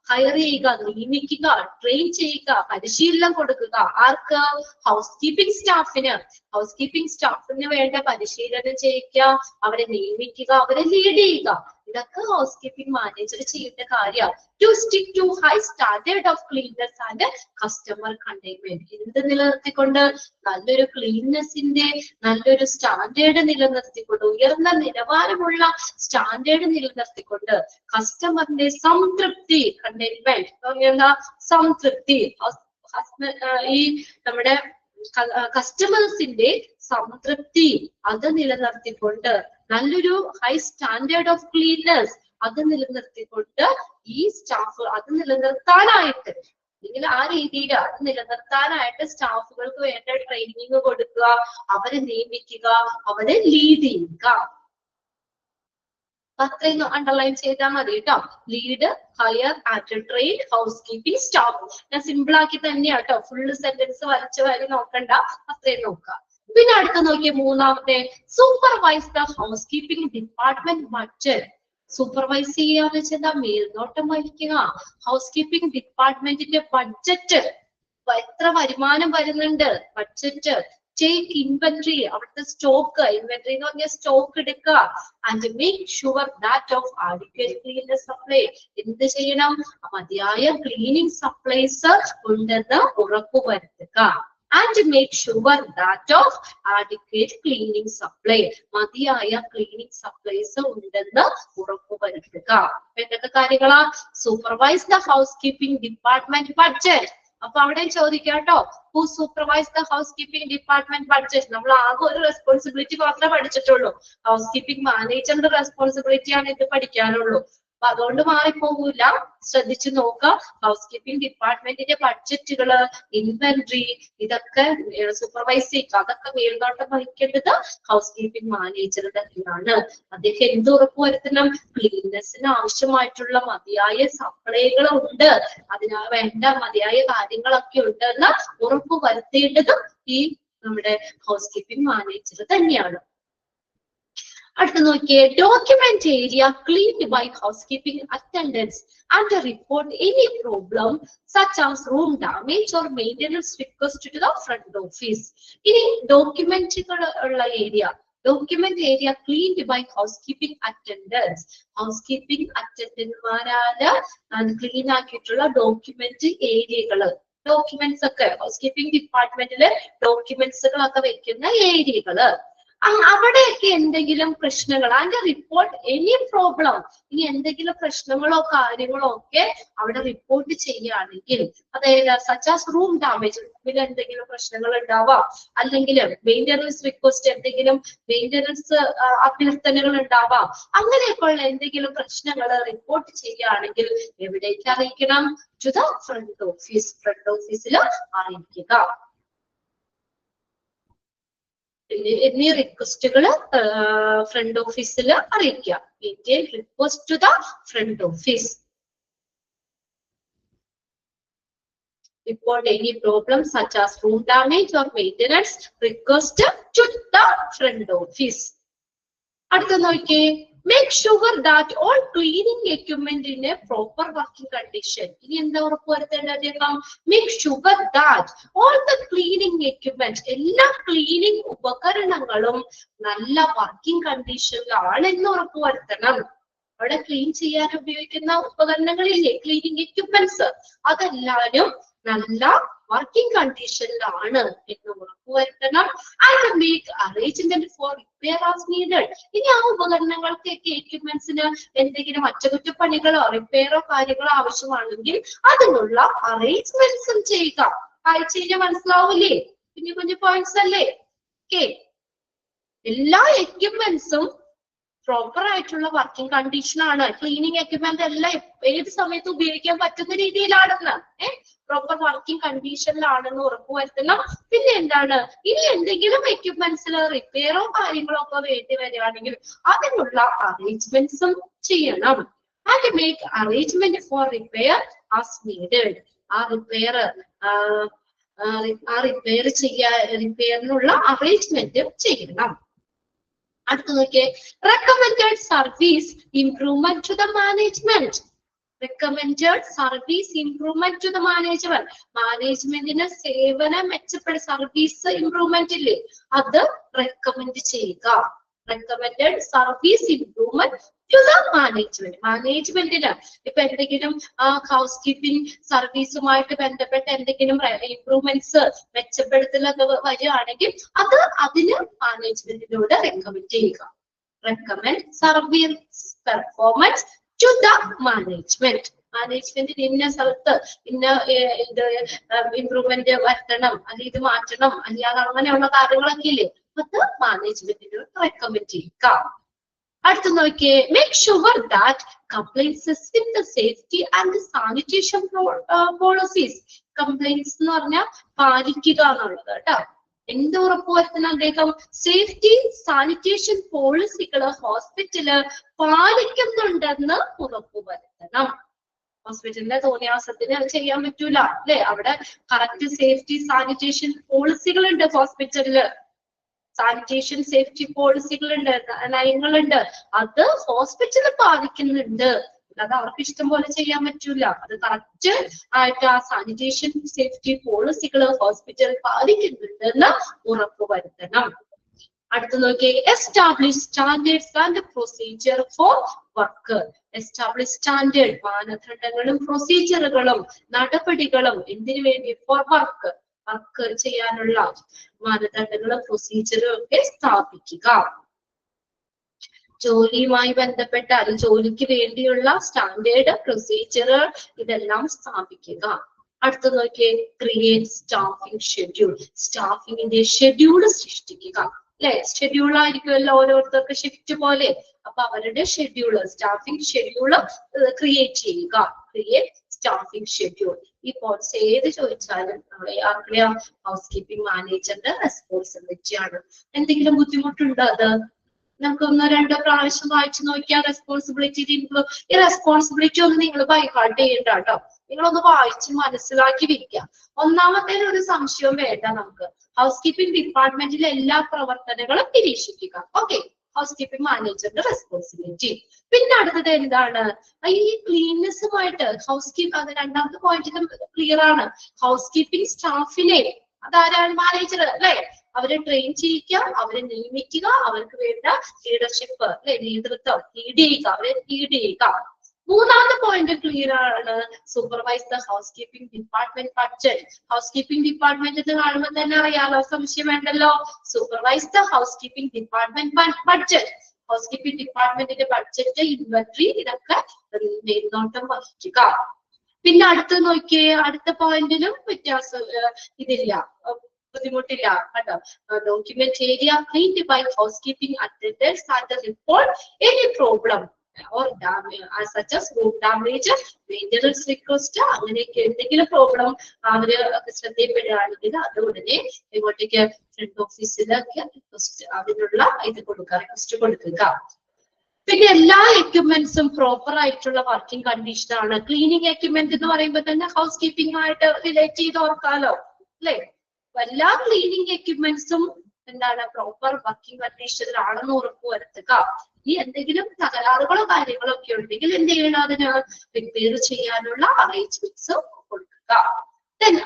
ഹയർ ചെയ്യുക, നിയമിക്കുക, ട്രെയിൻ ചെയ്യുക, പരിശീലനം കൊടുക്കുക. ആർക്ക്? ഹൗസ് കീപ്പിംഗ് സ്റ്റാഫിന്. ഹൗസ് കീപ്പിംഗ് സ്റ്റാഫിന് വേണ്ട പരിശീലനം ചെയ്യിക്കുക, അവരെ നിയമിക്കുക, അവരെ ലീഡ് ചെയ്യുക. ഇതൊക്കെ ഹൗസ് കീപ്പിംഗ് മാനേജർ ചെയ്യേണ്ട കാര്യമാണ്. To stick to high standard of cleanness and customer containment. എന്ത് നിലനിർത്തിക്കൊണ്ട്? നല്ലൊരു ക്ലീൻനെസിന്റെ നല്ലൊരു സ്റ്റാൻഡേർഡ് നിലനിർത്തിക്കൊണ്ട്, ഉയർന്ന നിലവാരമുള്ള സ്റ്റാൻഡേർഡ് നിലനിർത്തിക്കൊണ്ട് കസ്റ്റമറിന്റെ സംതൃപ്തി, കണ്ടെയ്ൻമെന്റ് എന്താ? സംതൃപ്തി. ഈ നമ്മുടെ കസ്റ്റമേഴ്സിന്റെ സംതൃപ്തി അത് നിലനിർത്തിക്കൊണ്ട്, നല്ലൊരു ഹൈ സ്റ്റാൻഡേർഡ് ഓഫ് ക്ലീൻനെസ് അത് നിലനിർത്തിക്കൊണ്ട്, ഈ സ്റ്റാഫ് അത് നിലനിർത്താനായിട്ട്, അല്ലെങ്കിൽ ആ രീതിയിൽ അത് നിലനിർത്താനായിട്ട് സ്റ്റാഫുകൾക്ക് വേണ്ട ട്രെയിനിങ് കൊടുക്കുക, അവരെ നിയമിക്കുക, അവരെ ലീഡ് ചെയ്യുക. അത്രയും അണ്ടർലൈൻ ചെയ്താൽ മതി കേട്ടോ. Lead, hire and train house keeping staff. ഞാൻ സിമ്പിൾ ആക്കി തന്നെയാ കേട്ടോ, ഫുള്ള് സെന്റൻസ് വരച്ച് വരെ നോക്കണ്ട, അത്രയും നോക്കാം. പിന്നെ അടുത്ത് നോക്കിയ മൂന്നാമത്തെ, supervise the house keeping department budget. Supervise ചെയ്യാന്ന് വെച്ചാൽ മേൽനോട്ടം വഹിക്കുക. ഹൗസ് കീപ്പിംഗ് ഡിപ്പാർട്ട്മെന്റിന്റെ ബഡ്ജറ്റ്, എത്ര വരുമാനം വരുന്നുണ്ട്, ബഡ്ജറ്റ്. ടേക്ക് ഇൻവെന്ററി, അവിടുത്തെ സ്റ്റോക്ക്, ഇൻവെന്ററി എന്ന് പറഞ്ഞാൽ സ്റ്റോക്ക് എടുക്കുക. And make sure that of adequate cleaning supply. എന്ത് ചെയ്യണം? മതിയായ ക്ലീനിങ് സപ്ലൈസ് ഉണ്ടെന്ന് ഉറപ്പുവരുത്തുക. And make sure that of adequate cleaning supply. മതിയായ ക്ലീനിങ് സപ്ലൈസ് ഉണ്ടെന്ന് ഉറപ്പുവരുത്തുക. എന്തൊക്കെ കാര്യങ്ങളാ? Supervise the house keeping department budget. അപ്പൊ അവിടെ ചോദിക്കാം കേട്ടോ, who supervise the house keeping department budget. നമ്മൾ ആകെ ഒരു റെസ്പോൺസിബിലിറ്റി മാത്രമേ പഠിച്ചിട്ടുള്ളൂ. ഹൗസ് കീപ്പിംഗ് മാനേജറിന്റെ റെസ്പോൺസിബിലിറ്റി ആണ് ഇത് പഠിക്കാനുള്ളൂ. അപ്പൊ അതുകൊണ്ട് മാറിപ്പോകൂല, ശ്രദ്ധിച്ചു നോക്കുക. ഹൗസ് കീപ്പിംഗ് ഡിപ്പാർട്ട്മെന്റിന്റെ ബഡ്ജറ്റുകള്, ഇൻവെന്ററി, ഇതൊക്കെ സൂപ്പർവൈസ് ചെയ്യുക. അതൊക്കെ മേൽനോട്ടം വഹിക്കേണ്ടത് ഹൗസ് കീപ്പിംഗ് മാനേജർ തന്നെയാണ്. അദ്ദേഹം എന്ത് ഉറപ്പുവരുത്തണം? ക്ലീൻനെസ്സിന് ആവശ്യമായിട്ടുള്ള മതിയായ സപ്ലൈകൾ ഉണ്ട്, അതിന് വേണ്ട മതിയായ കാര്യങ്ങളൊക്കെ ഉണ്ടെന്ന് ഉറപ്പുവരുത്തേണ്ടതും ഈ നമ്മുടെ ഹൗസ് കീപ്പിംഗ് മാനേജർ തന്നെയാണ്. അടുത്ത് നോക്കിയേ, document area cleaned by house keeping attendance and report any problem such as room damage or maintenance request to the front office. ഇനി ഡോക്യുമെന്റുകൾ ഉള്ള area, document area cleaned by house keeping attendants. House keeping അറ്റൻഡന്റ്മാരാല് clean ആക്കിയിട്ടുള്ള document ഏരിയകള്, documents ഒക്കെ house keeping ഡിപ്പാർട്ട്മെന്റില് ഡോക്യുമെന്റ്സുകളൊക്കെ വെക്കുന്ന ഏരിയകള്, അവിടെയൊക്കെ എന്തെങ്കിലും പ്രശ്നങ്ങൾ, അതിന്റെ റിപ്പോർട്ട് എനി പ്രോബ്ലം, ഇനി എന്തെങ്കിലും പ്രശ്നങ്ങളോ കാര്യങ്ങളോ ഒക്കെ അവിടെ റിപ്പോർട്ട് ചെയ്യുകയാണെങ്കിൽ, അതായത് സച്ചാസ് റൂം ഡാമേജ്, റൂമിൽ എന്തെങ്കിലും പ്രശ്നങ്ങൾ ഉണ്ടാവാം, അല്ലെങ്കിൽ മെയിൻ്റെനൻസ് റിക്വസ്റ്റ്, എന്തെങ്കിലും മെയിൻ്റെനൻസ് അഭ്യർത്ഥനകൾ ഉണ്ടാവാം, അങ്ങനെയൊക്കെയുള്ള എന്തെങ്കിലും പ്രശ്നങ്ങൾ റിപ്പോർട്ട് ചെയ്യുകയാണെങ്കിൽ എവിടേക്ക് അറിയിക്കണം? To the front office. Front ഓഫീസിൽ അറിയിക്കുക. എന്നീ റിക്വസ്റ്റുകള് ഫ്രണ്ട് ഓഫീസിൽ അറിയിക്കുക. Request to the front office. Report any problem such as room damage or maintenance request to the front office. അടുത്ത നോക്കിയേ, make sure that all cleaning equipment in a proper working condition. ഇനി എന്താ ഉറപ്പുവരുത്തേണ്ടത്? make sure that all the cleaning equipment, എല്ലാ cleaning ഉപകരണങ്ങളും നല്ല working കണ്ടീഷനിലാണെന്ന് ഉറപ്പുവരുത്തണം. അവിടെ clean ചെയ്യാൻ ഉപയോഗിക്കുന്ന ഉപകരണങ്ങളില്ലേ, ക്ലീനിങ് എക്യുപ്മെന്റ്സ്, അതെല്ലാവരും നല്ല വർക്കിംഗ് കണ്ടീഷനിലാണ് എന്ന് ഉറപ്പുവരുത്തണം. And make arrangement for repair as needed. ഇനി ആ ഉപകരണങ്ങൾക്കൊക്കെ എക്യുപ്മെന്റ്സിന് എന്തെങ്കിലും അറ്റകുറ്റപ്പണികളോ റിപ്പയറോ കാര്യങ്ങളോ ആവശ്യമാണെങ്കിൽ അതിനുള്ള അറേഞ്ച്മെന്റ്സും ചെയ്യുക. വായിച്ചു മനസ്സിലാവൂലേ? കുഞ്ഞു കുഞ്ഞു പോയിന്റ്സ് അല്ലേ? ഓക്കെ, എല്ലാ എക്യുപ്മെന്റ്സും പ്രോപ്പർ ആയിട്ടുള്ള വർക്കിംഗ് കണ്ടീഷനാണ്. ക്ലീനിങ് എക്യുപ്മെന്റ് എല്ലാം ഏത് സമയത്ത് ഉപയോഗിക്കാൻ പറ്റുന്ന രീതിയിലാണെന്ന്, പ്രോപ്പർ വർക്കിംഗ് കണ്ടീഷനിലാണെന്ന് ഉറപ്പുവരുത്തണം. പിന്നെ എന്താണ്, ഇനി എന്തെങ്കിലും എക്യുപ്മെന്റ്സിൽ റിപ്പയറോ കാര്യങ്ങളോ ഒക്കെ വേണ്ടി വരികയാണെങ്കിൽ അതിനുള്ള അറേഞ്ച്മെന്റ്സും ചെയ്യണം. And make arrangement for repair as needed. ആ റിപ്പയറിനുള്ള അറേഞ്ച്മെന്റ് ചെയ്യണം. അടുത്ത നോക്കിയേ, recommended service improvement to the management. Recommended service improvement to the management. മാനേജ്മെന്റിന് സേവന മെച്ചപ്പെട്ട സർവീസ് ഇംപ്രൂവ്മെന്റ് ഇല്ലേ, അത് റെക്കമെൻഡ് ചെയ്യുക. Recommended service improvement to the management. മാനേജ്മെന്റിന് ഇപ്പൊ എന്തെങ്കിലും ഹൗസ് കീപ്പിംഗ് സർവീസുമായിട്ട് ബന്ധപ്പെട്ട് എന്തെങ്കിലും ഇംപ്രൂവ്മെന്റ്സ് മെച്ചപ്പെടുത്തലൊക്കെ വരികയാണെങ്കിൽ അത് അതിന് മാനേജ്മെന്റിനോട് റെക്കമെൻഡ് ചെയ്യുക. Recommend service performance to the management. മാനേജ്മെന്റിന് ഇന്ന സ്ഥലത്ത് ഇന്ന ഇത് ഇംപ്രൂവ്മെന്റ് വരുത്തണം, അല്ലെങ്കിൽ ഇത് മാറ്റണം, അല്ലെങ്കിൽ അങ്ങനെയുള്ള കാര്യങ്ങളൊക്കെ ഇല്ലേ, അത് മാനേജ്മെന്റിനോട് റെക്കമെൻഡ് ചെയ്യുക. അടുത്ത നോക്കിയേ, make sure that compliances with the safety and sanitation policies. Compliance എന്ന് പറഞ്ഞാൽ പാലിക്കുക എന്നുള്ളത് കേട്ടോ. എന്ത് ഉറപ്പുവരുത്തണം അദ്ദേഹം? സേഫ്റ്റി സാനിറ്റേഷൻ പോളിസികള് ഹോസ്പിറ്റല് പാലിക്കുന്നുണ്ടെന്ന് ഉറപ്പുവരുത്തണം. ഹോസ്പിറ്റലിന്റെ തോന്നിയാസത്തിന് അത് ചെയ്യാൻ പറ്റൂല അല്ലെ, അവിടെ കറക്റ്റ് സേഫ്റ്റി സാനിറ്റേഷൻ പോളിസികളുണ്ട് ഹോസ്പിറ്റലില്. സാനിറ്റേഷൻ സേഫ്റ്റി പോളിസികളുണ്ട്, നയങ്ങളുണ്ട്, അത് ഹോസ്പിറ്റലിൽ പാലിക്കുന്നുണ്ട്. അത് അവർക്ക് ഇഷ്ടം പോലെ ചെയ്യാൻ പറ്റൂല. അത് കറക്റ്റ് ആയിട്ട് ആ സാനിറ്റേഷൻ സേഫ്റ്റി പോളിസികൾ ഹോസ്പിറ്റൽ പാലിക്കുന്നുണ്ടെന്ന് ഉറപ്പുവരുത്തണം. അടുത്ത് നോക്കിയേ, establish standards and procedure for work. Establish standard, മാനദണ്ഡങ്ങളും പ്രൊസീജിയറുകളും നടപടികളും എന്തിനു വേണ്ടി? ഫോർ വർക്ക്, വർക്ക് ചെയ്യാനുള്ള മാനദണ്ഡങ്ങളും പ്രൊസീജിയറും ഒക്കെ സ്ഥാപിക്കുക. ജോലിയുമായി ബന്ധപ്പെട്ട അത് ജോലിക്ക് വേണ്ടിയുള്ള സ്റ്റാൻഡേർഡ് പ്രൊസീജിയർ ഇതെല്ലാം സ്ഥാപിക്കുക. അടുത്ത നോക്കിയേ, ക്രിയേറ്റ് സ്റ്റാഫിംഗ് ഷെഡ്യൂൾ. സ്റ്റാഫിങ്ങിന്റെ ഷെഡ്യൂൾ സൃഷ്ടിക്കുക അല്ലെ. ഷെഡ്യൂൾ ആയിരിക്കുമല്ലോ ഓരോരുത്തർക്ക് ഷിഫ്റ്റ് പോലെ, അപ്പൊ അവരുടെ ഷെഡ്യൂള് സ്റ്റാഫിംഗ് ഷെഡ്യൂള് ക്രിയേറ്റ് ചെയ്യുക. Create staffing schedule. ഈ പോയിന്റ്സ് ഏത് ചോദിച്ചാലും അറിയാം ഹൗസ് കീപ്പിംഗ് മാനേജറിന്റെ റെസ്പോൺസിബിലിറ്റി ആണ്. എന്തെങ്കിലും ബുദ്ധിമുട്ടുണ്ടോ? അത് നമുക്ക് ഒന്നോ രണ്ടോ പ്രാവശ്യം വായിച്ചു നോക്കിയാൽ റെസ്പോൺസിബിലിറ്റി ഈ റെസ്പോൺസിബിലിറ്റി ഒന്ന് നിങ്ങൾ ബൈഹാർട്ട് ചെയ്യണ്ട കേട്ടോ. നിങ്ങളൊന്ന് വായിച്ച് മനസ്സിലാക്കി വെക്കുക. ഒന്നാമത്തെ ഒരു സംശയവും വേണ്ട നമുക്ക്. ഹൗസ് കീപ്പിംഗ് ഡിപ്പാർട്ട്മെന്റിലെ എല്ലാ പ്രവർത്തനങ്ങളും നിരീക്ഷിക്കുക. ഓക്കെ, ഹൗസ് കീപ്പിംഗ് മാനേജറിന്റെ റെസ്പോൺസിബിലിറ്റി. പിന്നെ അടുത്തത് എന്താണ്? ഈ ക്ലീൻനെസ്സുമായിട്ട് ഹൗസ് കീപ്പ്, അത് രണ്ടാമത്തെ പോയിന്റിലും ക്ലിയർ ആണ്. ഹൗസ് കീപ്പിംഗ് സ്റ്റാഫിനെ അതാരാണ്? മാനേജർ അല്ലെ. അവരെ ട്രെയിൻ ചെയ്യിക്കുക, അവരെ നിയമിക്കുക, അവർക്ക് വേണ്ട ലീഡർഷിപ്പ് അല്ലെ, നേതൃത്വം ലീഡ് ചെയ്യുക, അവരെ ലീഡ് ചെയ്യുക. മൂന്നാമത്തെ പോയിന്റ് ക്ലിയർ ആണ്, supervise the house keeping department budget. House keeping department എന്ന് കാണുമ്പോൾ തന്നെ അറിയാലോ, സംശയം വേണ്ടല്ലോ. Supervise the house keeping department budget. House keeping ഡിപ്പാർട്ട്മെന്റിന്റെ ബഡ്ജറ്റ്, ഇൻവെന്ററി ഇതൊക്കെ മേൽനോട്ടം വഹിക്കുക. പിന്നെ അടുത്ത് നോക്കിയേ, അടുത്ത പോയിന്റിലും വ്യത്യാസം ഇതില്ല, ബുദ്ധിമുട്ടില്ല കേട്ടോ. Document area cleaned by house keeping attendance and report any problem or damage such as room damage, maintenance request, അങ്ങനെയൊക്കെ എന്തെങ്കിലും പ്രോബ്ലം അവര് ശ്രദ്ധയിൽപ്പെടുകയാണെങ്കിൽ അത് ഉടനെ ഇങ്ങോട്ടേക്ക് ഫ്രണ്ട് ഓഫീസിലൊക്കെ റിക്വസ്റ്റ് അതിനുള്ള ഇത് കൊടുക്കുക, റിക്വസ്റ്റ് കൊടുക്കുക. പിന്നെ എല്ലാ എക്യുപ്മെന്റ്സും പ്രോപ്പർ ആയിട്ടുള്ള വർക്കിംഗ് കണ്ടീഷൻ ആണ്. ക്ലീനിങ് എക്യുപ്മെന്റ് എന്ന് പറയുമ്പോൾ തന്നെ ഹൗസ് കീപ്പിംഗ് ആയിട്ട് റിലേറ്റ് ചെയ്ത് ഓർക്കാലോ അല്ലെ. എല്ലാ ക്ലീനിങ് എക്യുപ്മെന്റ്സും എന്താണ്? പ്രോപ്പർ വർക്കിംഗ് കണ്ടീഷനിലാണെന്ന് ഉറപ്പുവരുത്തുക. ഈ എന്തെങ്കിലും തകരാറുകളോ കാര്യങ്ങളോ ഒക്കെ ഉണ്ടെങ്കിൽ എന്ത് ചെയ്യണം? അതിന് റിപ്പയർ ചെയ്യാനുള്ള അറേഞ്ച്മെന്റ്സ് കൊടുക്കുക.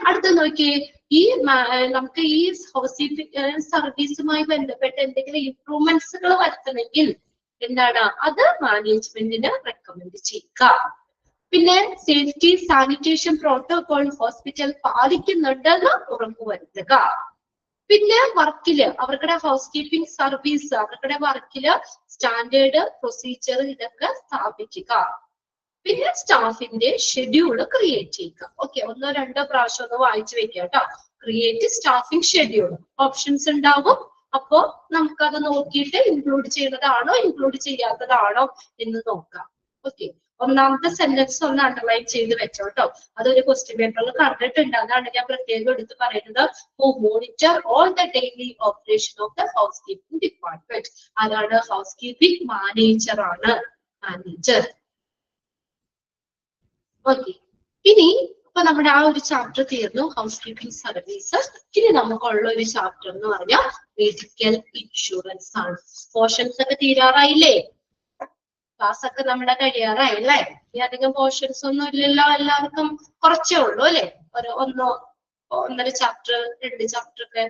അടുത്ത നോക്കിയേ, ഈ നമുക്ക് ഈ ഹൗസ് കീപ്പിംഗ് സർവീസുമായി ബന്ധപ്പെട്ട് എന്തെങ്കിലും ഇംപ്രൂവ്മെന്റ്സുകൾ വരുത്തണമെങ്കിൽ എന്താണ്? അത് മാനേജ്മെന്റിന് റെക്കമെൻഡ് ചെയ്യുക. പിന്നെ സേഫ്റ്റി സാനിറ്റേഷൻ പ്രോട്ടോകോൾ ഹോസ്പിറ്റൽ പാലിക്കുന്നുണ്ടെന്ന് ഉറപ്പുവരുത്തുക. പിന്നെ വർക്കില് അവരുടെ ഹൗസ് കീപ്പിംഗ് സർവീസ് അവരുടെ വർക്കില് സ്റ്റാൻഡേർഡ് പ്രൊസീജിയർ ഇതൊക്കെ സ്ഥാപിക്കുക. പിന്നെ സ്റ്റാഫിന്റെ ഷെഡ്യൂള് ക്രിയേറ്റ് ചെയ്യുക. ഓക്കെ, ഒന്നോ രണ്ടോ പ്രാവശ്യം ഒന്ന് വായിച്ചു വെക്കുക കേട്ടോ. ക്രിയേറ്റ് സ്റ്റാഫിംഗ് ഷെഡ്യൂൾ ഓപ്ഷൻസ് ഉണ്ടാവും. അപ്പോ നമുക്കത് നോക്കിയിട്ട് ഇൻക്ലൂഡ് ചെയ്യുന്നതാണോ ഇൻക്ലൂഡ് ചെയ്യാത്തതാണോ എന്ന് നോക്കാം. ഓക്കെ, ഒന്നാമത്തെ സെന്റൻസ് ഒന്ന് അണ്ടർലൈൻ ചെയ്ത് വെച്ചോട്ടോ. അതൊരു ക്വസ്റ്റ്യൻ പേപ്പറിൽ കണ്ടിട്ടുണ്ട്, അതാണ് ഞാൻ പ്രത്യേകം എടുത്ത് പറയുന്നത്. Who monitor all the daily operation of the house keeping department. അതാണ് ഹൗസ് കീപ്പിംഗ് മാനേജർ ആണ്, മാനേജർ. ഓക്കെ, ഇനി അപ്പൊ നമ്മുടെ ആ ഒരു ചാപ്റ്റർ തീർന്നു, ഹൗസ് കീപ്പിംഗ് സർവീസ്. ഇനി നമുക്കുള്ള ഒരു ചാപ്റ്റർ എന്ന് പറഞ്ഞാൽ മെഡിക്കൽ ഇൻഷുറൻസ് ആണ്. പോർഷൻസ് ഒക്കെ തീരാറായില്ലേ? ക്ലാസ് ഒക്കെ നമ്മുടെ കഴിയാറായില്ലേ? ഇനി അധികം പോർഷൻസ് ഒന്നും ഇല്ലല്ലോ, എല്ലാവർക്കും കുറച്ചേ ഉള്ളൂ അല്ലെ? ഒരു ഒന്നര ചാപ്റ്റർ 2 ചാപ്റ്റർ ഒക്കെ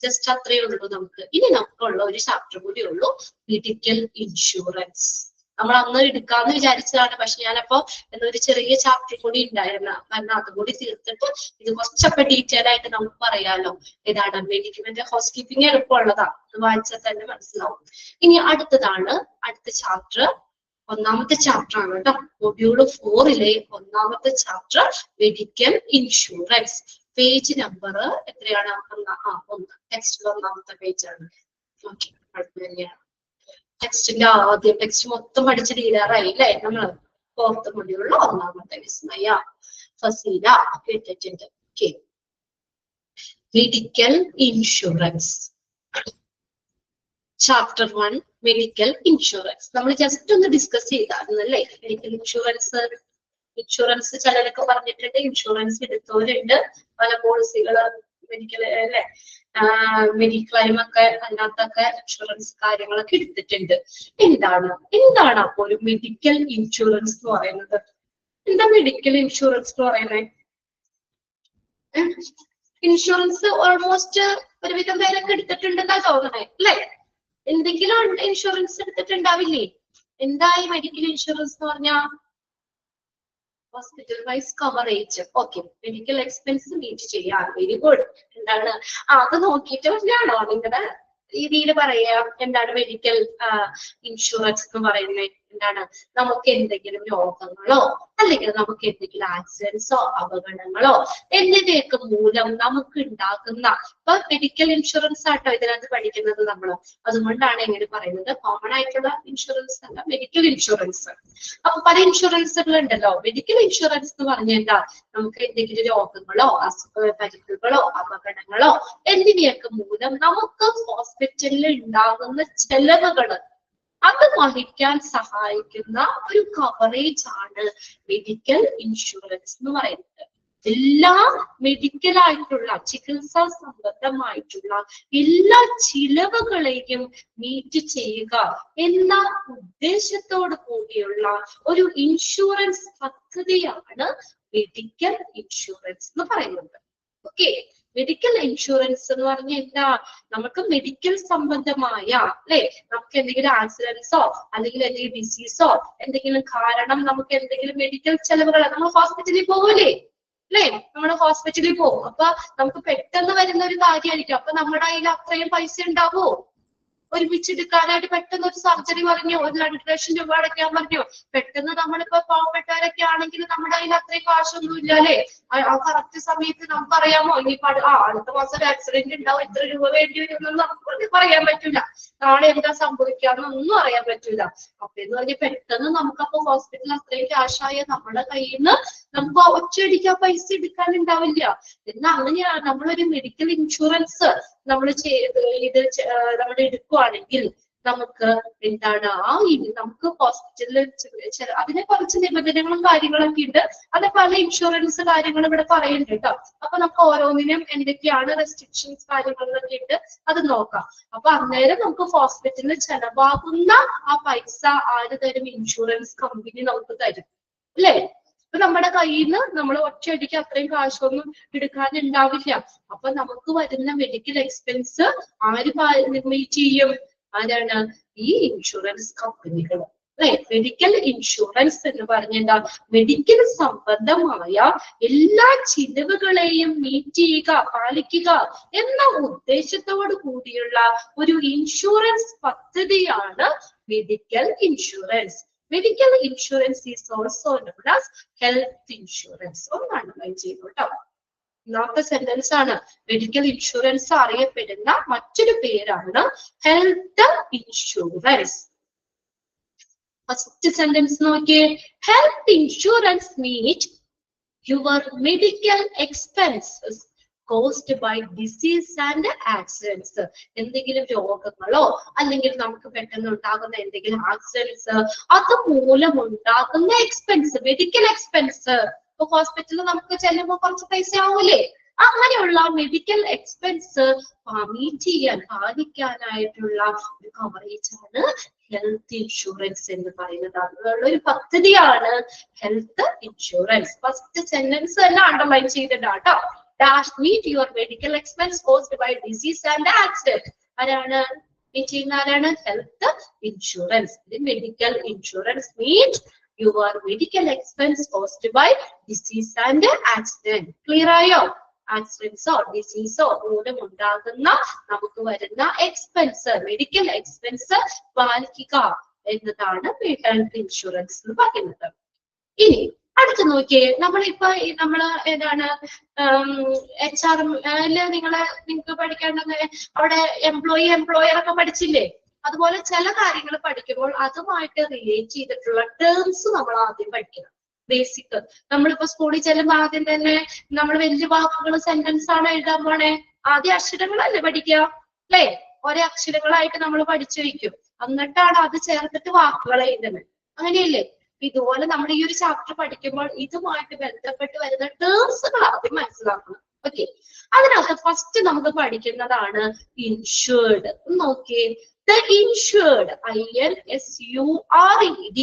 ജസ്റ്റ് അത്രയേ ഉള്ളൂ നമുക്ക്. ഇനി നമുക്കുള്ള ഒരു ചാപ്റ്റർ കൂടി ഉള്ളൂ, മെഡിക്കൽ ഇൻഷുറൻസ്. നമ്മൾ അന്ന് എടുക്കാന്ന് വിചാരിച്ചതാണ്, പക്ഷെ ഞാനപ്പോ എന്നൊരു ചെറിയ ചാപ്റ്റർ കൂടി ഉണ്ടായിരുന്നു, കാരണം അതുകൂടി തീർത്തിട്ട് ഇത് കുറച്ചൊക്കെ ഡീറ്റെയിൽ ആയിട്ട് നമുക്ക് പറയാലോ. ഏതാണ് മെഡിക്കൽ ഹൗസ് കീപ്പിംഗ് എളുപ്പമുള്ളതാ, അത് വായിച്ചാൽ തന്നെ മനസ്സിലാവും. ഇനി അടുത്തതാണ് അടുത്ത ചാപ്റ്റർ, ഒന്നാമത്തെ ചാപ്റ്റർ ആണ് കേട്ടോ. മൊഡ്യൂൾ 4-ലെ ഒന്നാമത്തെ chapter medical insurance. Page number എത്രയാണ്? 1. ടെക്സ്റ്റിൽ ഒന്നാമത്തെ പേജാണ്. ഓക്കെ, അടുത്ത് തന്നെയാണ്. ടെക്സ്റ്റിന്റെ ആദ്യം ടെക്സ്റ്റ് മൊത്തം പഠിച്ച് തീരാറായി അല്ലേ? നമ്മൾ 4th മൊഡ്യൂളിലെ ഒന്നാമത്തെ വിസ്മയ ഫസീല കേട്ടിട്ടുണ്ട്. Okay, medical insurance chapter 1 medical insurance. നമ്മൾ ജസ്റ്റ് ഒന്ന് ഡിസ്കസ് ചെയ്തായിരുന്നു അല്ലേ? മെഡിക്കൽ ഇൻഷുറൻസ് ചിലരൊക്കെ പറഞ്ഞിട്ടുണ്ട്, ഇൻഷുറൻസ് എടുത്തവരുണ്ട്, പല പോളിസികള് മെഡിക്കൽ അല്ലെ, മെഡിക്ലെയിം ഒക്കെ അതിനകത്തൊക്കെ ഇൻഷുറൻസ് കാര്യങ്ങളൊക്കെ എടുത്തിട്ടുണ്ട്. എന്താണ് അപ്പൊ ഒരു മെഡിക്കൽ ഇൻഷുറൻസ് എന്ന് പറയുന്നത്? എന്താ മെഡിക്കൽ ഇൻഷുറൻസ് എന്ന് പറയുന്നത്? ഇൻഷുറൻസ് ഓൾമോസ്റ്റ് ഒരുവിധം പേരൊക്കെ എടുത്തിട്ടുണ്ടെന്നാ തോന്നണേ അല്ലെ? എന്തെങ്കിലും ഇൻഷുറൻസ് എടുത്തിട്ടുണ്ടാവില്ലേ? എന്തായി മെഡിക്കൽ ഇൻഷുറൻസ് എന്ന് പറഞ്ഞാ? Hospital wise coverage. Okay, medical expense meet ചെയ്യാൻ. Very good. എന്താണ് അത് നോക്കിയിട്ട് ഞാനോ നിങ്ങളുടെ രീതിയിൽ പറയാം. എന്താണ് മെഡിക്കൽ ഇൻഷുറൻസ് എന്ന് പറയുന്നത്? എന്താണ്, നമുക്ക് എന്തെങ്കിലും രോഗങ്ങളോ അല്ലെങ്കിൽ നമുക്ക് എന്തെങ്കിലും ആക്സിഡൻസോ അപകടങ്ങളോ എന്നിവയൊക്കെ മൂലം നമുക്ക് ഉണ്ടാകുന്ന, ഇപ്പൊ മെഡിക്കൽ ഇൻഷുറൻസ് ആട്ടോ ഇതിനകത്ത് പഠിക്കുന്നത് നമ്മള്, അതുകൊണ്ടാണ് എങ്ങനെ പറയുന്നത്, കോമൺ ആയിട്ടുള്ള ഇൻഷുറൻസ് അല്ല മെഡിക്കൽ ഇൻഷുറൻസ്. അപ്പൊ പല ഇൻഷുറൻസുകൾ ഉണ്ടല്ലോ. മെഡിക്കൽ ഇൻഷുറൻസ് എന്ന് പറഞ്ഞാൽ എന്താ, നമുക്ക് എന്തെങ്കിലും രോഗങ്ങളോ പരിക്കുകളോ അപകടങ്ങളോ എന്നിവയൊക്കെ മൂലം നമുക്ക് ഹോസ്പിറ്റലിൽ ഉണ്ടാകുന്ന ചെലവുകൾ അത് വഹിക്കാൻ സഹായിക്കുന്ന ഒരു കവറേജ് ആണ് മെഡിക്കൽ ഇൻഷുറൻസ് എന്ന് പറയുന്നത്. എല്ലാ മെഡിക്കൽ ആയിട്ടുള്ള ചികിത്സാ സംബന്ധമായിട്ടുള്ള എല്ലാ ചിലവുകളെയും മീറ്റ് ചെയ്യുക എന്ന ഉദ്ദേശത്തോടു കൂടിയുള്ള ഒരു ഇൻഷുറൻസ് പദ്ധതിയാണ് മെഡിക്കൽ ഇൻഷുറൻസ് എന്ന് പറയുന്നത്. ഓക്കെ, മെഡിക്കൽ ഇൻഷുറൻസ് എന്ന് പറഞ്ഞാൽ എന്താ, നമുക്ക് മെഡിക്കൽ സംബന്ധമായ അല്ലെ, നമുക്ക് എന്തെങ്കിലും ആക്സിഡൻസോ അല്ലെങ്കിൽ എന്തെങ്കിലും ഡിസീസോ എന്തെങ്കിലും കാരണം നമുക്ക് എന്തെങ്കിലും മെഡിക്കൽ ചെലവുകൾ, നമ്മൾ ഹോസ്പിറ്റലിൽ പോകൂലേ അല്ലെ? നമ്മൾ ഹോസ്പിറ്റലിൽ പോകും. അപ്പൊ നമുക്ക് പെട്ടെന്ന് വരുന്ന ഒരു കാര്യമായിരിക്കും. അപ്പൊ നമ്മുടെ കയ്യിൽ അത്രയും പൈസ ഉണ്ടാവുമോ ഒരുമിച്ചെടുക്കാനായിട്ട്? പെട്ടെന്ന് ഒരു സർജറി പറഞ്ഞു, 1,00,000 രൂപ അടയ്ക്കാൻ പറഞ്ഞു. പെട്ടെന്ന് നമ്മളിപ്പോ പാവപ്പെട്ടവരൊക്കെ ആണെങ്കിൽ നമ്മുടെ കയ്യിൽ അത്രയും കാശൊന്നും ഇല്ല അല്ലെ? ആ കറക്റ്റ് സമയത്ത് നമുക്ക് അറിയാമോ ഇനിയിപ്പോ അടുത്ത മാസം ഒരു ആക്സിഡന്റ് ഉണ്ടാവും, ഇത്ര രൂപ വേണ്ടി വരും എന്നൊന്നും നമുക്ക് പറയാൻ പറ്റൂല. നാളെ എന്താ സംഭവിക്കാന്നൊന്നും അറിയാൻ പറ്റൂല. അപ്പൊ എന്ന് പറഞ്ഞാൽ പെട്ടെന്ന് നമുക്കപ്പോ ഹോസ്പിറ്റലിൽ അത്രയും ക്യാഷായ നമ്മുടെ കയ്യിൽ നിന്ന് നമുക്ക് ഒറ്റയടിക്ക് ആ പൈസ എടുക്കാനുണ്ടാവില്ല. എന്നാൽ അങ്ങനെയാണ് നമ്മളൊരു മെഡിക്കൽ ഇൻഷുറൻസ് നമ്മൾ നമ്മൾ എടുക്കുവാണെങ്കിൽ നമുക്ക് എന്താണ് നമുക്ക് ഹോസ്പിറ്റലിൽ അതിനെ കുറച്ച് നിബന്ധനകളും കാര്യങ്ങളൊക്കെ ഉണ്ട്. അത് പല ഇൻഷുറൻസ് കാര്യങ്ങളും ഇവിടെ പറയുന്നുണ്ട് കേട്ടോ. അപ്പൊ നമുക്ക് ഓരോന്നിനും എന്തൊക്കെയാണ് റെസ്ട്രിക്ഷൻസ് കാര്യങ്ങളൊക്കെ ഉണ്ട്, അത് നോക്കാം. അപ്പൊ അന്നേരം നമുക്ക് ഹോസ്പിറ്റലിൽ ചെലവാകുന്ന ആ പൈസ ആര് തരും? ഇൻഷുറൻസ് കമ്പനി നമുക്ക് തരും അല്ലേ? ഇപ്പൊ നമ്മുടെ കയ്യിൽ നിന്ന് നമ്മൾ ഒറ്റയടിക്ക് അത്രയും കാശൊന്നും എടുക്കാനുണ്ടാവില്ല. അപ്പൊ നമുക്ക് വരുന്ന മെഡിക്കൽ എക്സ്പെൻസ് ആര് മീറ്റ് ചെയ്യും? ആരാണ്? ഈ ഇൻഷുറൻസ് കമ്പനികൾ അല്ലെ? മെഡിക്കൽ ഇൻഷുറൻസ് എന്ന് പറഞ്ഞാൽ മെഡിക്കൽ സംബന്ധമായ എല്ലാ ചിലവുകളെയും മീറ്റ് ചെയ്യുക, പാലിക്കുക എന്ന ഉദ്ദേശത്തോടു കൂടിയുള്ള ഒരു ഇൻഷുറൻസ് പദ്ധതിയാണ് medical insurance. Medical insurance is also known as health insurance. ഒന്നാണ് ലൈൻ ചെയ്യുന്നു കേട്ടോ. ഒന്നാമത്തെ സെന്റൻസ് ആണ്. മെഡിക്കൽ ഇൻഷുറൻസ് അറിയപ്പെടുന്ന മറ്റൊരു പേരാണ് ഹെൽത്ത് ഇൻഷുറൻസ്. ഫസ്റ്റ് സെന്റൻസ് നോക്കിയേ. Health insurance meet your medical expenses caused by disease and accidents. എന്തെങ്കിലും രോഗങ്ങളോ അല്ലെങ്കിൽ നമുക്ക് പെട്ടെന്ന് ഉണ്ടാകുന്ന എന്തെങ്കിലും ആക്സിഡൻസ് അത് മൂലം ഉണ്ടാകുന്ന എക്സ്പെൻസ്, മെഡിക്കൽ എക്സ്പെൻസ് ഇപ്പൊ ഹോസ്പിറ്റലിൽ നമുക്ക് ചെല്ലുമ്പോൾ കുറച്ച് പൈസ ആവൂലേ? അങ്ങനെയുള്ള മെഡിക്കൽ എക്സ്പെൻസ് മീറ്റ് ചെയ്യാൻ പാലിക്കാനായിട്ടുള്ള ഒരു കവറേജ് ആണ് ഹെൽത്ത് ഇൻഷുറൻസ് എന്ന് പറയുന്നത്. അതിനുള്ള ഒരു പദ്ധതിയാണ് ഹെൽത്ത് ഇൻഷുറൻസ്. ഫസ്റ്റ് സെന്റൻസ് തന്നെ അണ്ടർലൈൻ ചെയ്തിട്ടാട്ടോ. Dash meet your medical expense caused by disease and accident. ആരാണ് മീറ്റ് ചെയ്യുന്ന? ആരാണ്? Health insurance. Medical insurance meet your medical expense caused by disease and accident. Clear ആയോ? ആക്സിഡൻസോ ഡിസീസോ മൂലം ഉണ്ടാകുന്ന നമുക്ക് വരുന്ന എക്സ്പെൻസ്, മെഡിക്കൽ എക്സ്പെൻസ് പാലിക്കുക എന്നതാണ് ഹെൽത്ത് ഇൻഷുറൻസ് എന്ന് പറയുന്നത്. ഇനി അടുത്ത് നോക്കിയേ, നമ്മളിപ്പോ ഏതാണ് HR നിങ്ങൾക്ക് പഠിക്കേണ്ടത് അവിടെ എംപ്ലോയർ ഒക്കെ പഠിച്ചില്ലേ? അതുപോലെ ചില കാര്യങ്ങൾ പഠിക്കുമ്പോൾ അതുമായിട്ട് റിലേറ്റ് ചെയ്തിട്ടുള്ള ടേംസ് നമ്മൾ ആദ്യം പഠിക്കണം. ബേസിക് നമ്മളിപ്പോ സ്കൂളിൽ ചെല്ലുമ്പോൾ ആദ്യം തന്നെ നമ്മൾ വലിയ വാക്കുകൾ സെന്റൻസ് ആണ് എഴുതാൻ പോണേ. ആദ്യം അക്ഷരങ്ങളല്ലേ പഠിക്കുക അല്ലേ? ഒരേ അക്ഷരങ്ങളായിട്ട് നമ്മൾ പഠിച്ചു വയ്ക്കും, എന്നിട്ടാണ് അത് ചേർത്തിട്ട് വാക്കുകൾ എഴുതുന്നത്. അങ്ങനെയല്ലേ? ഇതുപോലെ നമ്മൾ ഈ ഒരു ചാപ്റ്റർ പഠിക്കുമ്പോൾ ഇതുമായിട്ട് ബന്ധപ്പെട്ട് വരുന്ന ടേംസുകൾ ആദ്യം മനസ്സിലാക്കണം. ഓക്കെ, അതിനകത്ത് ഫസ്റ്റ് നമുക്ക് പഠിക്കുന്നതാണ് ഇൻഷുർഡ്. നോക്കിയേ, the insured INSURED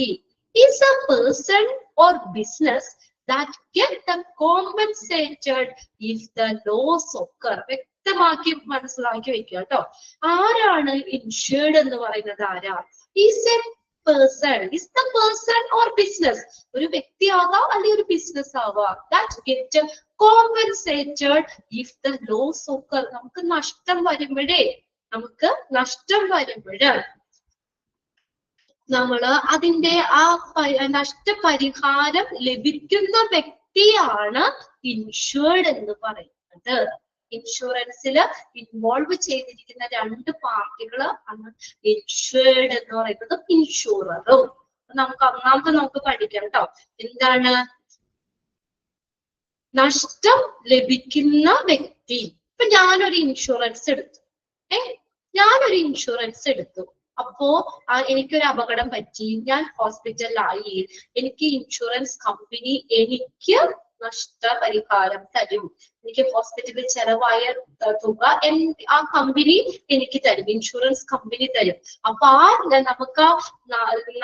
is a person or business that get the compensated if the loss occur. വ്യക്തമാക്കി മനസ്സിലാക്കി വെക്കുക കേട്ടോ. ആരാണ് ഇൻഷുർഡ് എന്ന് പറയുന്നത്? ആരാ? is a person, is the person or business. ഒരു വ്യക്തി ആവാം അല്ലെങ്കിൽ ഒരു ബിസിനസ് ആവാം. that get compensated if the loss occur. നമുക്ക് നഷ്ടം വരുമ്പോഴേ നമ്മള് അതിന്റെ ആ നഷ്ടപരിഹാരം ലഭിക്കുന്ന വ്യക്തിയാണ് ഇൻഷുർഡ് എന്ന് പറയുന്നത്. ഇൻഷുറൻസിൽ ഇൻവോൾവ് ചെയ്തിരിക്കുന്ന രണ്ട് പാർട്ടികള് ആണ് ഇൻഷുർഡ് എന്ന് പറയുന്നത്, ഇൻഷുററും. നമുക്ക് പഠിക്കാം കേട്ടോ. എന്താണ് നഷ്ടം ലഭിക്കുന്ന വ്യക്തി? ഇപ്പൊ ഞാനൊരു ഇൻഷുറൻസ് എടുത്തു. അപ്പോ എനിക്കൊരു അപകടം പറ്റി, ഞാൻ ഹോസ്പിറ്റലിലായി. എനിക്ക് ഇൻഷുറൻസ് കമ്പനി എനിക്ക് നഷ്ടപരിഹാരം തരും. എനിക്ക് ഹോസ്പിറ്റലിൽ ചെലവായ തുക ആ കമ്പനി എനിക്ക് തരും, ഇൻഷുറൻസ് കമ്പനി തരും. അപ്പൊ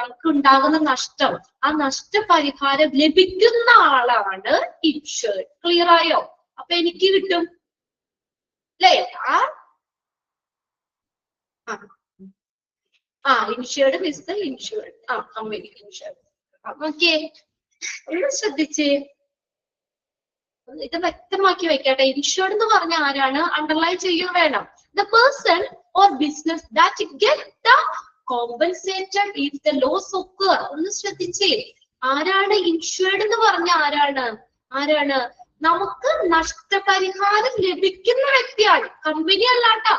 നമുക്ക് ഉണ്ടാകുന്ന നഷ്ടം, ആ നഷ്ടപരിഹാരം ലഭിക്കുന്ന ആളാണ് ഇൻഷുർഡ്. ക്ലിയർ ആയോ? അപ്പൊ എനിക്ക് കിട്ടും അല്ലേ? Insured means the insured company insured. Okay, ഒന്ന് ശ്രദ്ധിച്ചേ, ഇത് വ്യക്തമാക്കി വെക്കട്ടെ. ഇൻഷുർഡ് എന്ന് പറഞ്ഞ ആരാണ്? അണ്ടർലൈൻ ചെയ്യുക വേണം. The person or business that get the compensated if the loss occur. ഒന്ന് ശ്രദ്ധിച്ചേ, ആരാണ് ഇൻഷുർഡ് എന്ന് പറഞ്ഞ? ആരാണ്? നമുക്ക് നഷ്ടപരിഹാരം ലഭിക്കുന്ന വ്യക്തിയാണ്, കമ്പനി അല്ലാട്ടോ.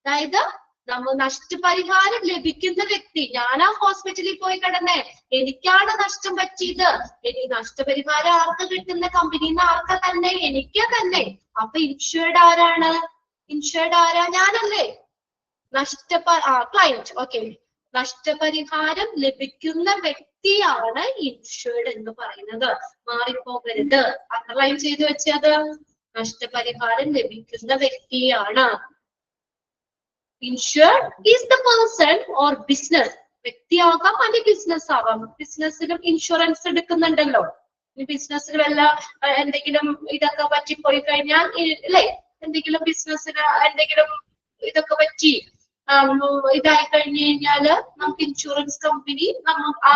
അതായത് നമ്മൾ നഷ്ടപരിഹാരം ലഭിക്കുന്ന വ്യക്തി. ഞാൻ ആ ഹോസ്പിറ്റലിൽ പോയി കിടന്നേ, എനിക്കാണ് നഷ്ടം പറ്റിയത്, എനിക്ക് നഷ്ടപരിഹാരം ആർക്ക് കിട്ടുന്ന? കമ്പനിന്ന്. ആർക്ക തന്നെ? എനിക്ക് തന്നെ. അപ്പൊ ഇൻഷുർഡ് ആരാണ്? ഞാനല്ലേ? ക്ലയന്റ്. ഓക്കെ, നഷ്ടപരിഹാരം ലഭിക്കുന്ന വ്യക്തിയാണ് ഇൻഷുർഡ് എന്ന് പറയുന്നത്. മാറിപ്പോകരുത്, അണ്ടർലൈൻ ചെയ്ത് വെച്ചത്. നഷ്ടപരിഹാരം ലഭിക്കുന്ന വ്യക്തിയാണ്. Insured is the person or business. വ്യക്തിയാകാം അല്ലെങ്കിൽ ബിസിനസ് ആവാം. ബിസിനസ്സിലും ഇൻഷുറൻസ് എടുക്കുന്നുണ്ടല്ലോ. ബിസിനസ്സിൽ വല്ല എന്തെങ്കിലും ഇതൊക്കെ പറ്റിപ്പോയി കഴിഞ്ഞാൽ അല്ലെ, എന്തെങ്കിലും ബിസിനസ്സിന് എന്തെങ്കിലും ഇതൊക്കെ പറ്റി ഇതായി കഴിഞ്ഞു കഴിഞ്ഞാല് നമുക്ക് ഇൻഷുറൻസ് കമ്പനി ആ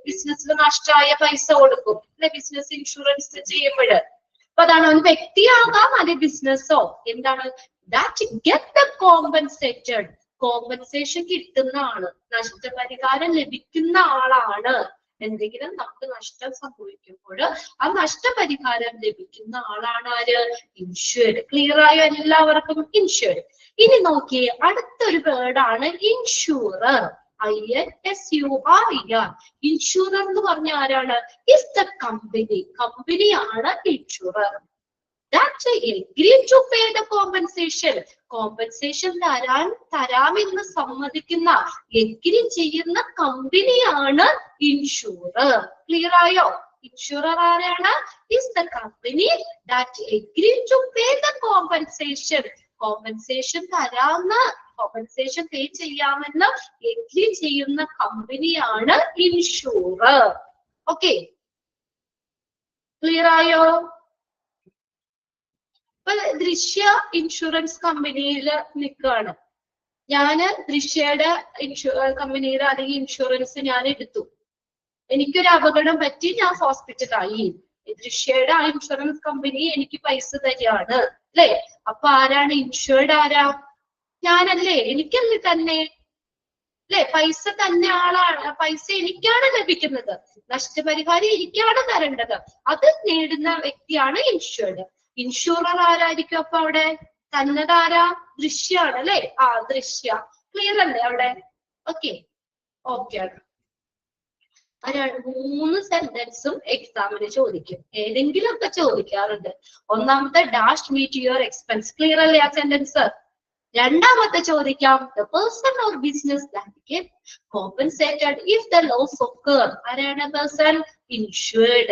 ബിസിനസ്സിൽ നഷ്ടമായ പൈസ കൊടുക്കും അല്ലെ, ബിസിനസ് ഇൻഷുറൻസ് ചെയ്യുമ്പോൾ. അപ്പൊ അതാണ് ഒരു വ്യക്തിയാകാം അല്ലെങ്കിൽ ബിസിനസ്സോ. എന്താണ്? that get the compensated. Compensation കിട്ടുന്ന ആള്, നഷ്ടപരിഹാരം ലഭിക്കുന്ന ആളാണ്. എന്തെങ്കിലും നമുക്ക് നഷ്ടം സംഭവിക്കുമ്പോൾ ആ നഷ്ടപരിഹാരം ലഭിക്കുന്ന ആളാണ് ആര്? ഇൻഷുർഡ്. ക്ലിയർ ആയോ എല്ലാവർക്കും? ഇൻഷുർഡ്. ഇനി നോക്കിയേ, അടുത്തൊരു വേർഡാണ് ഇൻഷൂറർ. INSURER. ഇൻഷൂറർ എന്ന് പറഞ്ഞ ആരാണ്? is the company. കമ്പനിയാണ് insurer. that agree to pay the compensation. Compensation തരാമെന്ന് സമ്മതിക്കുന്ന, എഗ്രി ചെയ്യുന്ന കമ്പനിയാണ് ഇൻഷൂറർ. ക്ലിയർ ആയോ? ഇൻഷുറർ ആരാണ്? Is the company that agree to pay the compensation. Compensation തരാമെന്ന്, കോമ്പൻസേഷൻ പേ ചെയ്യാമെന്ന് എഗ്രി ചെയ്യുന്ന കമ്പനിയാണ് ഇൻഷുറർ. ഓക്കെ, ക്ലിയർ ആയോ? ഇപ്പൊ ദൃശ്യ ഇൻഷുറൻസ് കമ്പനിയിൽ നിൽക്കുകയാണ്. ഞാന് ദൃശ്യയുടെ കമ്പനിയുടെ അല്ലെങ്കിൽ ഇൻഷുറൻസ് ഞാൻ എടുത്തു. എനിക്കൊരു അപകടം പറ്റി, ഞാൻ ഹോസ്പിറ്റലായി. ദൃശ്യയുടെ ആ ഇൻഷുറൻസ് കമ്പനി എനിക്ക് പൈസ തരികയാണ് അല്ലെ? അപ്പൊ ആരാണ് ഇൻഷുർഡ്? ആരാ? ഞാനല്ലേ, എനിക്കല്ലേ തന്നെ അല്ലെ? പൈസ തന്നെ ആളാണ്, പൈസ എനിക്കാണ് ലഭിക്കുന്നത്, നഷ്ടപരിഹാരം എനിക്കാണ് തരേണ്ടത്. അത് നേടുന്ന വ്യക്തിയാണ് ഇൻഷുർഡ്. ഇൻഷുറർ ആരായിരിക്കും അപ്പൊ അവിടെ? തന്നതാരാ? ദൃശ്യാണ് അല്ലെ? ആ, ദൃശ്യ. ക്ലിയർ അല്ലേ അവിടെ? Okay, okay. 3 സെന്റൻസും എക്സാമിന് ചോദിക്കും, ഏതെങ്കിലും ഒക്കെ ചോദിക്കാറുണ്ട്. ഒന്നാമത്തെ dash meet your expense. Clear അല്ലേ ആ സെന്റൻസ്? രണ്ടാമത്തെ ചോദിക്കാം the person or business that get compensated if the loss occur. ആരാണ് person? Insured.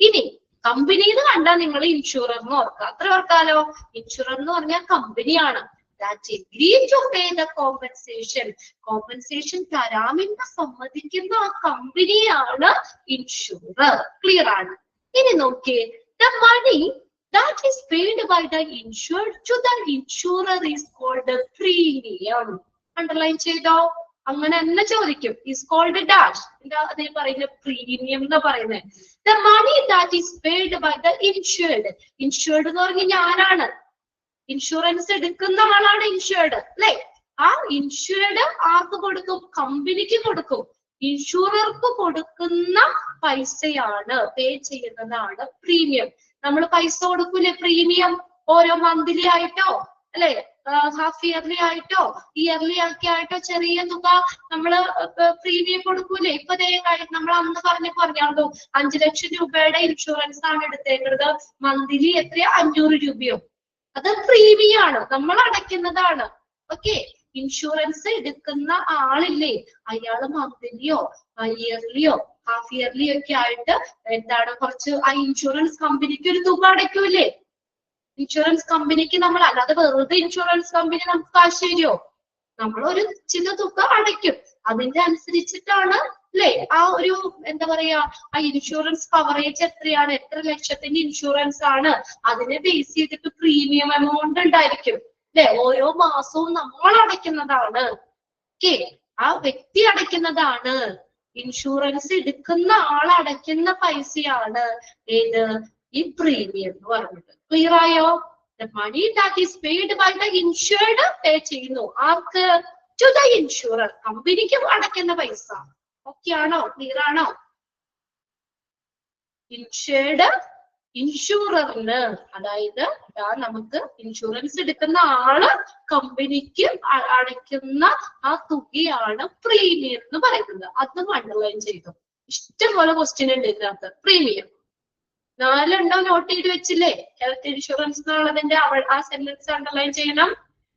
ഇനി കമ്പനി എന്ന് കണ്ടാൽ നിങ്ങൾ ഇൻഷുറർ എന്ന് ഓർക്കുക. അത്ര ഓർക്കാലോ? ഇൻഷുറർ എന്ന് പറഞ്ഞാൽ കമ്പനിയാണ്. that agree to pay the compensation. Compensation തരാമെന്ന് സമ്മതിക്കുന്ന ആ കമ്പനിയാണ് ഇൻഷുറർ. ക്ലിയർ ആണ്? ഇനി നോക്കിയേ, the money that is paid by the insured to the insurer is called a premium. Underline ചെയ്തോ? അങ്ങനെ തന്നെ ചോദിക്കും. is called a dash. എന്താ അതേ പറയുന്നത്? പ്രീമിയം എന്ന് പറയുന്നത്. the money that is paid by the insured. Insured എന്ന് പറഞ്ഞാൽ ഞാനാണ്. ഇൻഷുറൻസ് എടുക്കുന്ന ആളാണ് ഇൻഷുർഡ് അല്ലെ? ആ ഇൻഷുർഡ് ആർക്ക് കൊടുക്കും? കമ്പനിക്ക് കൊടുക്കും. ഇൻഷുറർക്ക് കൊടുക്കുന്ന പൈസയാണ്, പേ ചെയ്യുന്നതാണ് പ്രീമിയം. നമ്മൾ പൈസ കൊടുക്കൂലേ പ്രീമിയം? ഓരോ മന്ത്ലി ആയിട്ടോ അല്ലെ, ഹാഫ് ഇയർലി ആയിട്ടോ ഇയർലി ഒക്കെ ആയിട്ടോ ചെറിയ തുക നമ്മള് പ്രീമിയം കൊടുക്കൂലേ? ഇപ്പൊ നമ്മൾ അന്ന് പറഞ്ഞാണല്ലോ 5 ലക്ഷം രൂപയുടെ ഇൻഷുറൻസ് ആണ് എടുത്തേക്കുന്നത്. മന്ത്ലി എത്രയാ? 500 രൂപയോ? അത് പ്രീമിയം ആണ്, നമ്മൾ അടയ്ക്കുന്നതാണ്. ഓക്കെ, ഇൻഷുറൻസ് എടുക്കുന്ന ആളില്ലേ, അയാള് മന്ത്ലിയോ ഇയർലിയോ ഹാഫ് ഇയർലി ഒക്കെ ആയിട്ട് എന്താണ് കുറച്ച് ആ ഇൻഷുറൻസ് കമ്പനിക്ക് ഒരു തുക അടയ്ക്കൂലേ? ഇൻഷുറൻസ് കമ്പനിക്ക് നമ്മൾ, അല്ലാതെ വെറുതെ ഇൻഷുറൻസ് കമ്പനി നമുക്ക് കാശ് തരുമോ? നമ്മൾ ഒരു ചില തുക അടയ്ക്കും. അതിന്റെ അനുസരിച്ചിട്ടാണ് അല്ലെ ആ ഒരു എന്താ പറയാ ആ ഇൻഷുറൻസ് കവറേജ് എത്രയാണ്, എത്ര ലക്ഷത്തിന്റെ ഇൻഷുറൻസ് ആണ്, അതിനെ ബേസ് ചെയ്തിട്ട് പ്രീമിയം എമൗണ്ട് ഉണ്ടായിരിക്കും അല്ലെ? ഓരോ മാസവും നമ്മൾ അടയ്ക്കുന്നതാണ്. ഓക്കെ, ആ വ്യക്തി അടയ്ക്കുന്നതാണ്. ഇൻഷുറൻസ് എടുക്കുന്ന ആൾ അടയ്ക്കുന്ന പൈസയാണ് ഏത്? ഈ പ്രീമിയം എന്ന് പറഞ്ഞത്. ക്ലിയർ ആയോ? the money that is paid by the insured പേ ചെയ്യുന്നു. ആർക്ക്? to the insurer. കമ്പനിക്ക് അടയ്ക്കുന്ന പൈസ. ഓക്കെ ആണോ? ക്ലിയർ ആണോ? ഇൻഷുർഡ് ഇൻഷുററിന്, അതായത് നമുക്ക് ഇൻഷുറൻസ് എടുക്കുന്ന ആള് കമ്പനിക്ക് അടയ്ക്കുന്ന ആ തുകയാണ് പ്രീമിയം എന്ന് പറയുന്നത്. അതും അണ്ടർലൈൻ ചെയ്തു. ഇഷ്ടംപോലെ ക്വസ്റ്റ്യൻ ഉണ്ട് ഇതിനകത്ത്. പ്രീമിയം 4 നോട്ട് ചെയ്ത് വെച്ചില്ലേ? ഹെൽത്ത് ഇൻഷുറൻസ് എന്നുള്ളതിന്റെ ആ സെന്റൻസ് അണ്ടർലൈൻ ചെയ്യണം.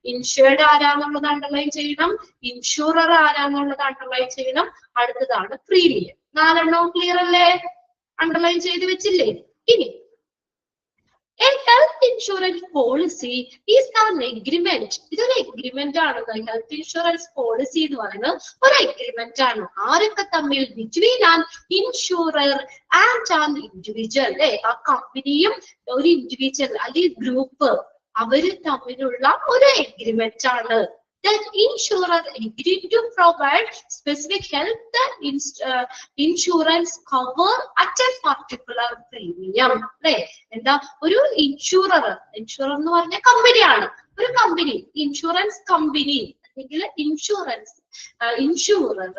ഇൻഷുർഡ് ആരാന്നുള്ളത് അണ്ടർലൈൻ ചെയ്യണം. ഇൻഷുറർ ആരാന്നുള്ളത് അണ്ടർലൈൻ ചെയ്യണം. അടുത്തതാണ് പ്രീമിയം. 4 ക്ലിയർ അല്ലേ? അണ്ടർലൈൻ ചെയ്ത് വെച്ചില്ലേ? ഇനി a health insurance policy is an agreement. ഇതൊരു എഗ്രിമെന്റ് ആണ്. ഹെൽത്ത് ഇൻഷുറൻസ് പോളിസി എന്ന് പറയുന്നത് ഒരു എഗ്രിമെന്റ് ആണ്. ആരൊക്കെ തമ്മിൽ? Between an insurer and an individual. അല്ലെ, ആ കമ്പനിയും ഒരു ഇൻഡിവിജ്വൽ അല്ലെങ്കിൽ ഗ്രൂപ്പ്, അവര് തമ്മിലുള്ള ഒരു എഗ്രിമെന്റ് ആണ്. That insurer agreed to provide specific health insurance cover at a particular premium. അല്ലെ, എന്താ ഒരു ഇൻഷുറർ എന്ന് പറഞ്ഞ കമ്പനിയാണ്. ഒരു കമ്പനി, ഇൻഷുറൻസ് കമ്പനി അല്ലെങ്കിൽ ഇൻഷുറർ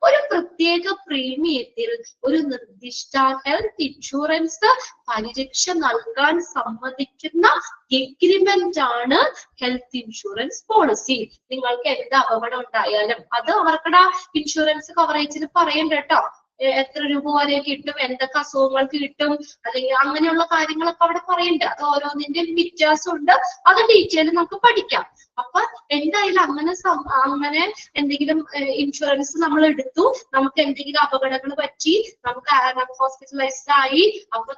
ഒരു പ്രത്യേക പ്രീമിയത്തിൽ ഒരു നിർദ്ദിഷ്ട ഹെൽത്ത് ഇൻഷുറൻസ് പരിരക്ഷ നൽകാൻ സമ്മതിക്കുന്ന എഗ്രിമെന്റ് ആണ് ഹെൽത്ത് ഇൻഷുറൻസ് പോളിസി. നിങ്ങൾക്ക് എന്ത് അപകടം ഉണ്ടായാലും അത് അവർക്കടെ ഇൻഷുറൻസ് കവറേജിൽ പറയണ്ട കേട്ടോ. എത്ര രൂപ വരെ കിട്ടും, എന്തൊക്കെ അസുഖങ്ങൾക്ക് കിട്ടും, അല്ലെങ്കിൽ അങ്ങനെയുള്ള കാര്യങ്ങളൊക്കെ അവിടെ പറയുന്നുണ്ട്. അത് ഓരോന്നിന്റെയും വ്യത്യാസമുണ്ട്. അത് ഡീറ്റെയിൽ നമുക്ക് പഠിക്കാം. അപ്പൊ എന്തായാലും അങ്ങനെ എന്തെങ്കിലും ഇൻഷുറൻസ് നമ്മൾ എടുത്തു, നമുക്ക് എന്തെങ്കിലും അപകടങ്ങൾ പറ്റി, നമുക്ക് ഹോസ്പിറ്റലൈസ്ഡ് ആയി, അപ്പൊ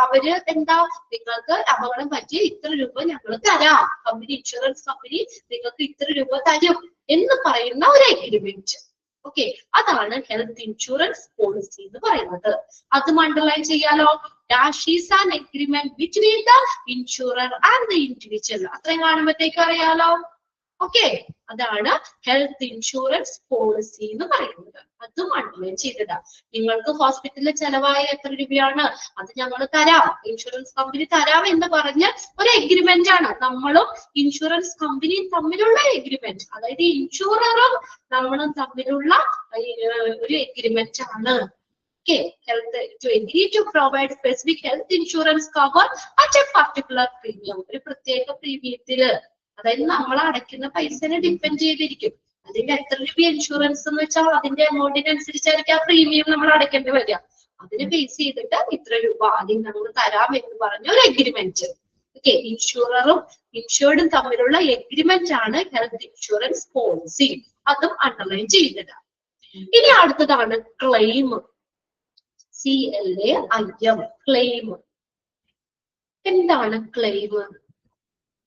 അവര് എന്താ, നിങ്ങൾക്ക് അപകടം പറ്റി ഇത്ര രൂപ ഞങ്ങൾ തരാം, ഇൻഷുറൻസ് കമ്പനി നിങ്ങൾക്ക് ഇത്ര രൂപ തരും എന്ന് പറയുന്ന ഒരു എഗ്രിമെന്റ്. ഓക്കെ, അതാണ് ഹെൽത്ത് ഇൻഷുറൻസ് പോളിസി എന്ന് പറയുന്നത്. അതും അണ്ടർലൈൻ ചെയ്യാലോ. Dash is an agreement between the insurer and the individual. അത്രയും കാണുമ്പോഴത്തേക്ക് അറിയാലോ. ഓക്കെ, അതാണ് ഹെൽത്ത് ഇൻഷുറൻസ് പോളിസി എന്ന് പറയുന്നത്. അതും അണ്ടർലൈൻ ചെയ്തതാ. നിങ്ങൾക്ക് ഹോസ്പിറ്റലിൽ ചെലവായ എത്ര രൂപയാണ്, അത് ഞങ്ങൾ തരാം, ഇൻഷുറൻസ് കമ്പനി തരാം എന്ന് പറഞ്ഞ് ഒരു എഗ്രിമെന്റ് ആണ്. നമ്മളും ഇൻഷുറൻസ് കമ്പനിയും തമ്മിലുള്ള എഗ്രിമെന്റ്, അതായത് ഇൻഷുററും നമ്മളും തമ്മിലുള്ള ഒരു എഗ്രിമെന്റ് ആണ്. Okay, to agree to provide specific health insurance cover at a particular premium. ഒരു പ്രത്യേക പ്രീമിയത്തില്, അതായത് നമ്മൾ അടയ്ക്കുന്ന പൈസനെ ഡിപ്പെൻഡ് ചെയ്തിരിക്കും. അതിന്റെ എത്ര രൂപ ഇൻഷുറൻസ് എന്ന് വെച്ചാൽ അതിന്റെ എമൗണ്ടിനനുസരിച്ചായിരിക്കും ആ പ്രീമിയം നമ്മൾ അടയ്ക്കേണ്ടി വരിക. അതിനെ ബേസ് ചെയ്തിട്ട് ഇത്ര രൂപ ആദ്യം നമ്മൾ തരാം എന്ന് പറഞ്ഞ ഒരു എഗ്രിമെന്റ്. ഓക്കെ, ഇൻഷുററും ഇൻഷുർഡും തമ്മിലുള്ള എഗ്രിമെന്റ് ആണ് ഹെൽത്ത് ഇൻഷുറൻസ് പോളിസി. അതും അണ്ടർലൈൻ ചെയ്തത്. ഇനി അടുത്തതാണ് ക്ലെയിം. CLAIM, claim. എന്താണ് claim?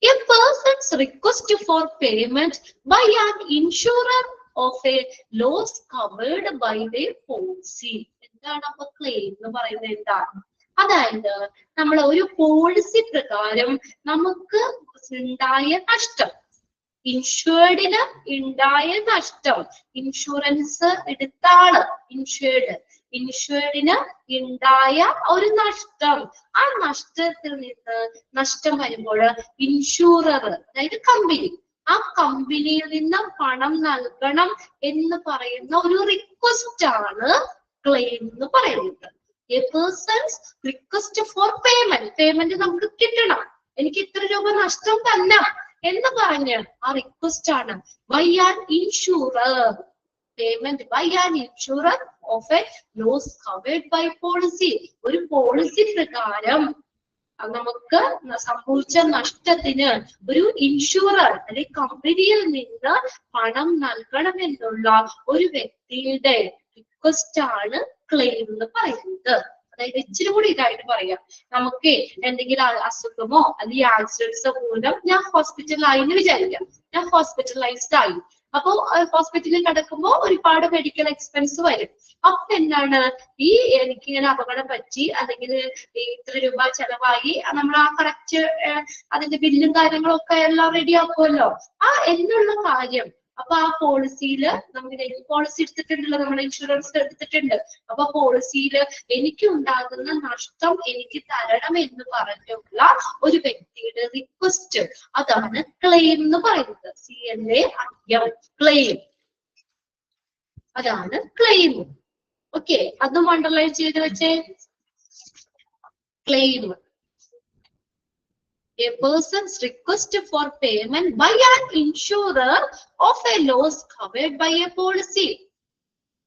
A person's request for payment by an insurer of a loss covered by their policy. എന്താണ് അപ്പൊ ക്ലെയിം എന്ന് പറയുന്നത്? എന്താണ്? അതായത് നമ്മൾ ഒരു പോളിസി പ്രകാരം നമുക്ക് ഉണ്ടായ നഷ്ടം, ഇൻഷുർഡിന് ഉണ്ടായ നഷ്ടം, ഇൻഷുറൻസ് എടുത്ത ആള് ഇൻഷുർഡിന് ഉണ്ടായ ഒരു നഷ്ടം, ആ നഷ്ടത്തിൽ നിന്ന് നഷ്ടം വരുമ്പോൾ ഇൻഷുറർ, അതായത് കമ്പനി, ആ കമ്പനിയിൽ നിന്ന് പണം നൽകണം എന്ന് പറയുന്ന ഒരു റിക്വസ്റ്റ് ആണ് ക്ലെയിം എന്ന് പറയുന്നത്. A person's request for payment നമുക്ക് കിട്ടണം, എനിക്ക് ഇത്ര രൂപ നഷ്ടം തന്നെ എന്ന് പറഞ്ഞ് ആ റിക്വസ്റ്റ് ആണ് by an insurer, payment by an insurer of a loss covered by policy. ഒരു പോളിസി പ്രകാരം നമുക്ക് സംഭവിച്ച നഷ്ടത്തിന് ഒരു ഇൻഷുറർ അല്ലെങ്കിൽ കമ്പനിയിൽ നിന്ന് പണം നൽകണമെന്നുള്ള ഒരു വ്യക്തിയുടെ റിക്വസ്റ്റ് ആണ് ക്ലെയിം എന്ന് പറയുന്നത്. അതായത് ഇച്ചിരി കൂടി ഇതായിട്ട് പറയാം, നമുക്ക് എന്തെങ്കിലും അസുഖമോ അല്ലെങ്കിൽ ആക്സിഡൻസോ മൂലം ഞാൻ ഹോസ്പിറ്റലായി എന്ന് വിചാരിക്കാം, ഞാൻ ഹോസ്പിറ്റലൈസ്ഡ് ആയി. അപ്പോ ഹോസ്പിറ്റലിൽ കിടക്കുമ്പോൾ ഒരുപാട് മെഡിക്കൽ എക്സ്പെൻസ് വരും. അപ്പൊ എന്താണ്, ഈ എനിക്ക് ഇങ്ങനെ അപകടം പറ്റി അല്ലെങ്കിൽ ഇത്ര രൂപ ചെലവായി, നമ്മൾ ആ കറക്റ്റ് അതിന്റെ ബില്ലും കാര്യങ്ങളൊക്കെ എല്ലാം റെഡി ആക്കുമല്ലോ, ആ എന്നുള്ള കാര്യം. അപ്പൊ ആ പോളിസിയിൽ നമുക്ക് പോളിസി എടുത്തിട്ടുണ്ടല്ലോ, നമ്മൾ ഇൻഷുറൻസ് എടുത്തിട്ടുണ്ട്. അപ്പൊ പോളിസിയിൽ എനിക്ക് ഉണ്ടാകുന്ന നഷ്ടം എനിക്ക് തരണം എന്ന് പറഞ്ഞുള്ള ഒരു വ്യക്തിയുടെ റിക്വസ്റ്റ്, അതാണ് ക്ലെയിം എന്ന് പറയുന്നത്. CLAIM, claim. അതാണ് ക്ലെയിം. ഓക്കെ, അതും അണ്ടർലൈൻ ചെയ്ത് വെച്ചേ. Claim, a person's request for payment by an insurer of a loss covered by a policy.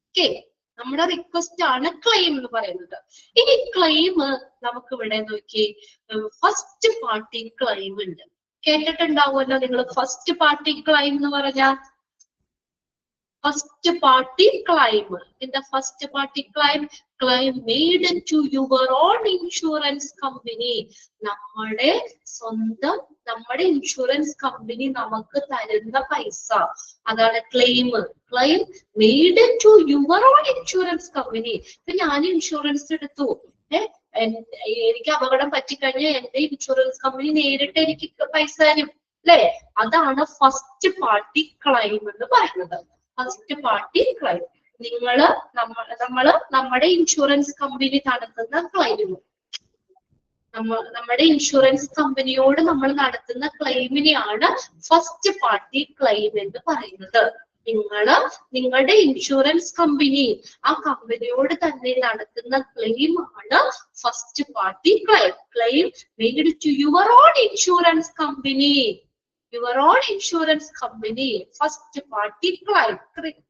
Okay, നമ്മുടെ റിക്വസ്റ്റ് ആണ് ക്ലെയിം എന്ന് പറയുന്നത്. ഇനി ക്ലെയിം നമുക്ക് ഇവിടെ നോക്കി, ഫസ്റ്റ് പാർട്ടി ക്ലെയിം ഉണ്ട്, കേട്ടിട്ടുണ്ടാവുമല്ലോ നിങ്ങൾ. ഫസ്റ്റ് പാർട്ടി ക്ലെയിം എന്ന് പറഞ്ഞാൽ first party claim. In the first party claim made to your own insurance company. നമ്മുടെ സ്വന്തം, നമ്മുടെ ഇൻഷുറൻസ് കമ്പനി നമുക്ക് തരുന്ന പൈസ, അതാണ് claim. Claim made to your own insurance company. ഇപ്പൊ ഞാൻ ഇൻഷുറൻസ് എടുത്തു, എനിക്ക് അപകടം പറ്റിക്കഴിഞ്ഞാൽ എന്റെ ഇൻഷുറൻസ് കമ്പനി നേരിട്ട് എനിക്ക് പൈസ തരും അല്ലെ? അതാണ് ഫസ്റ്റ് പാർട്ടി ക്ലെയിം എന്ന് പറയുന്നത്. First party claim. നമ്മള് നമ്മുടെ ഇൻഷുറൻസ് കമ്പനി നടത്തുന്ന ക്ലെയിം, നമ്മുടെ ഇൻഷുറൻസ് കമ്പനിയോട് നമ്മൾ നടത്തുന്ന ക്ലെയിമിനെയാണ് ഫസ്റ്റ് പാർട്ടി ക്ലെയിം എന്ന് പറയുന്നത്. നിങ്ങളുടെ ഇൻഷുറൻസ് കമ്പനി, ആ കമ്പനിയോട് തന്നെ നടത്തുന്ന ക്ലെയിം ആണ് first party claim. Claim made to your own insurance company. Your own insurance company, first party claim.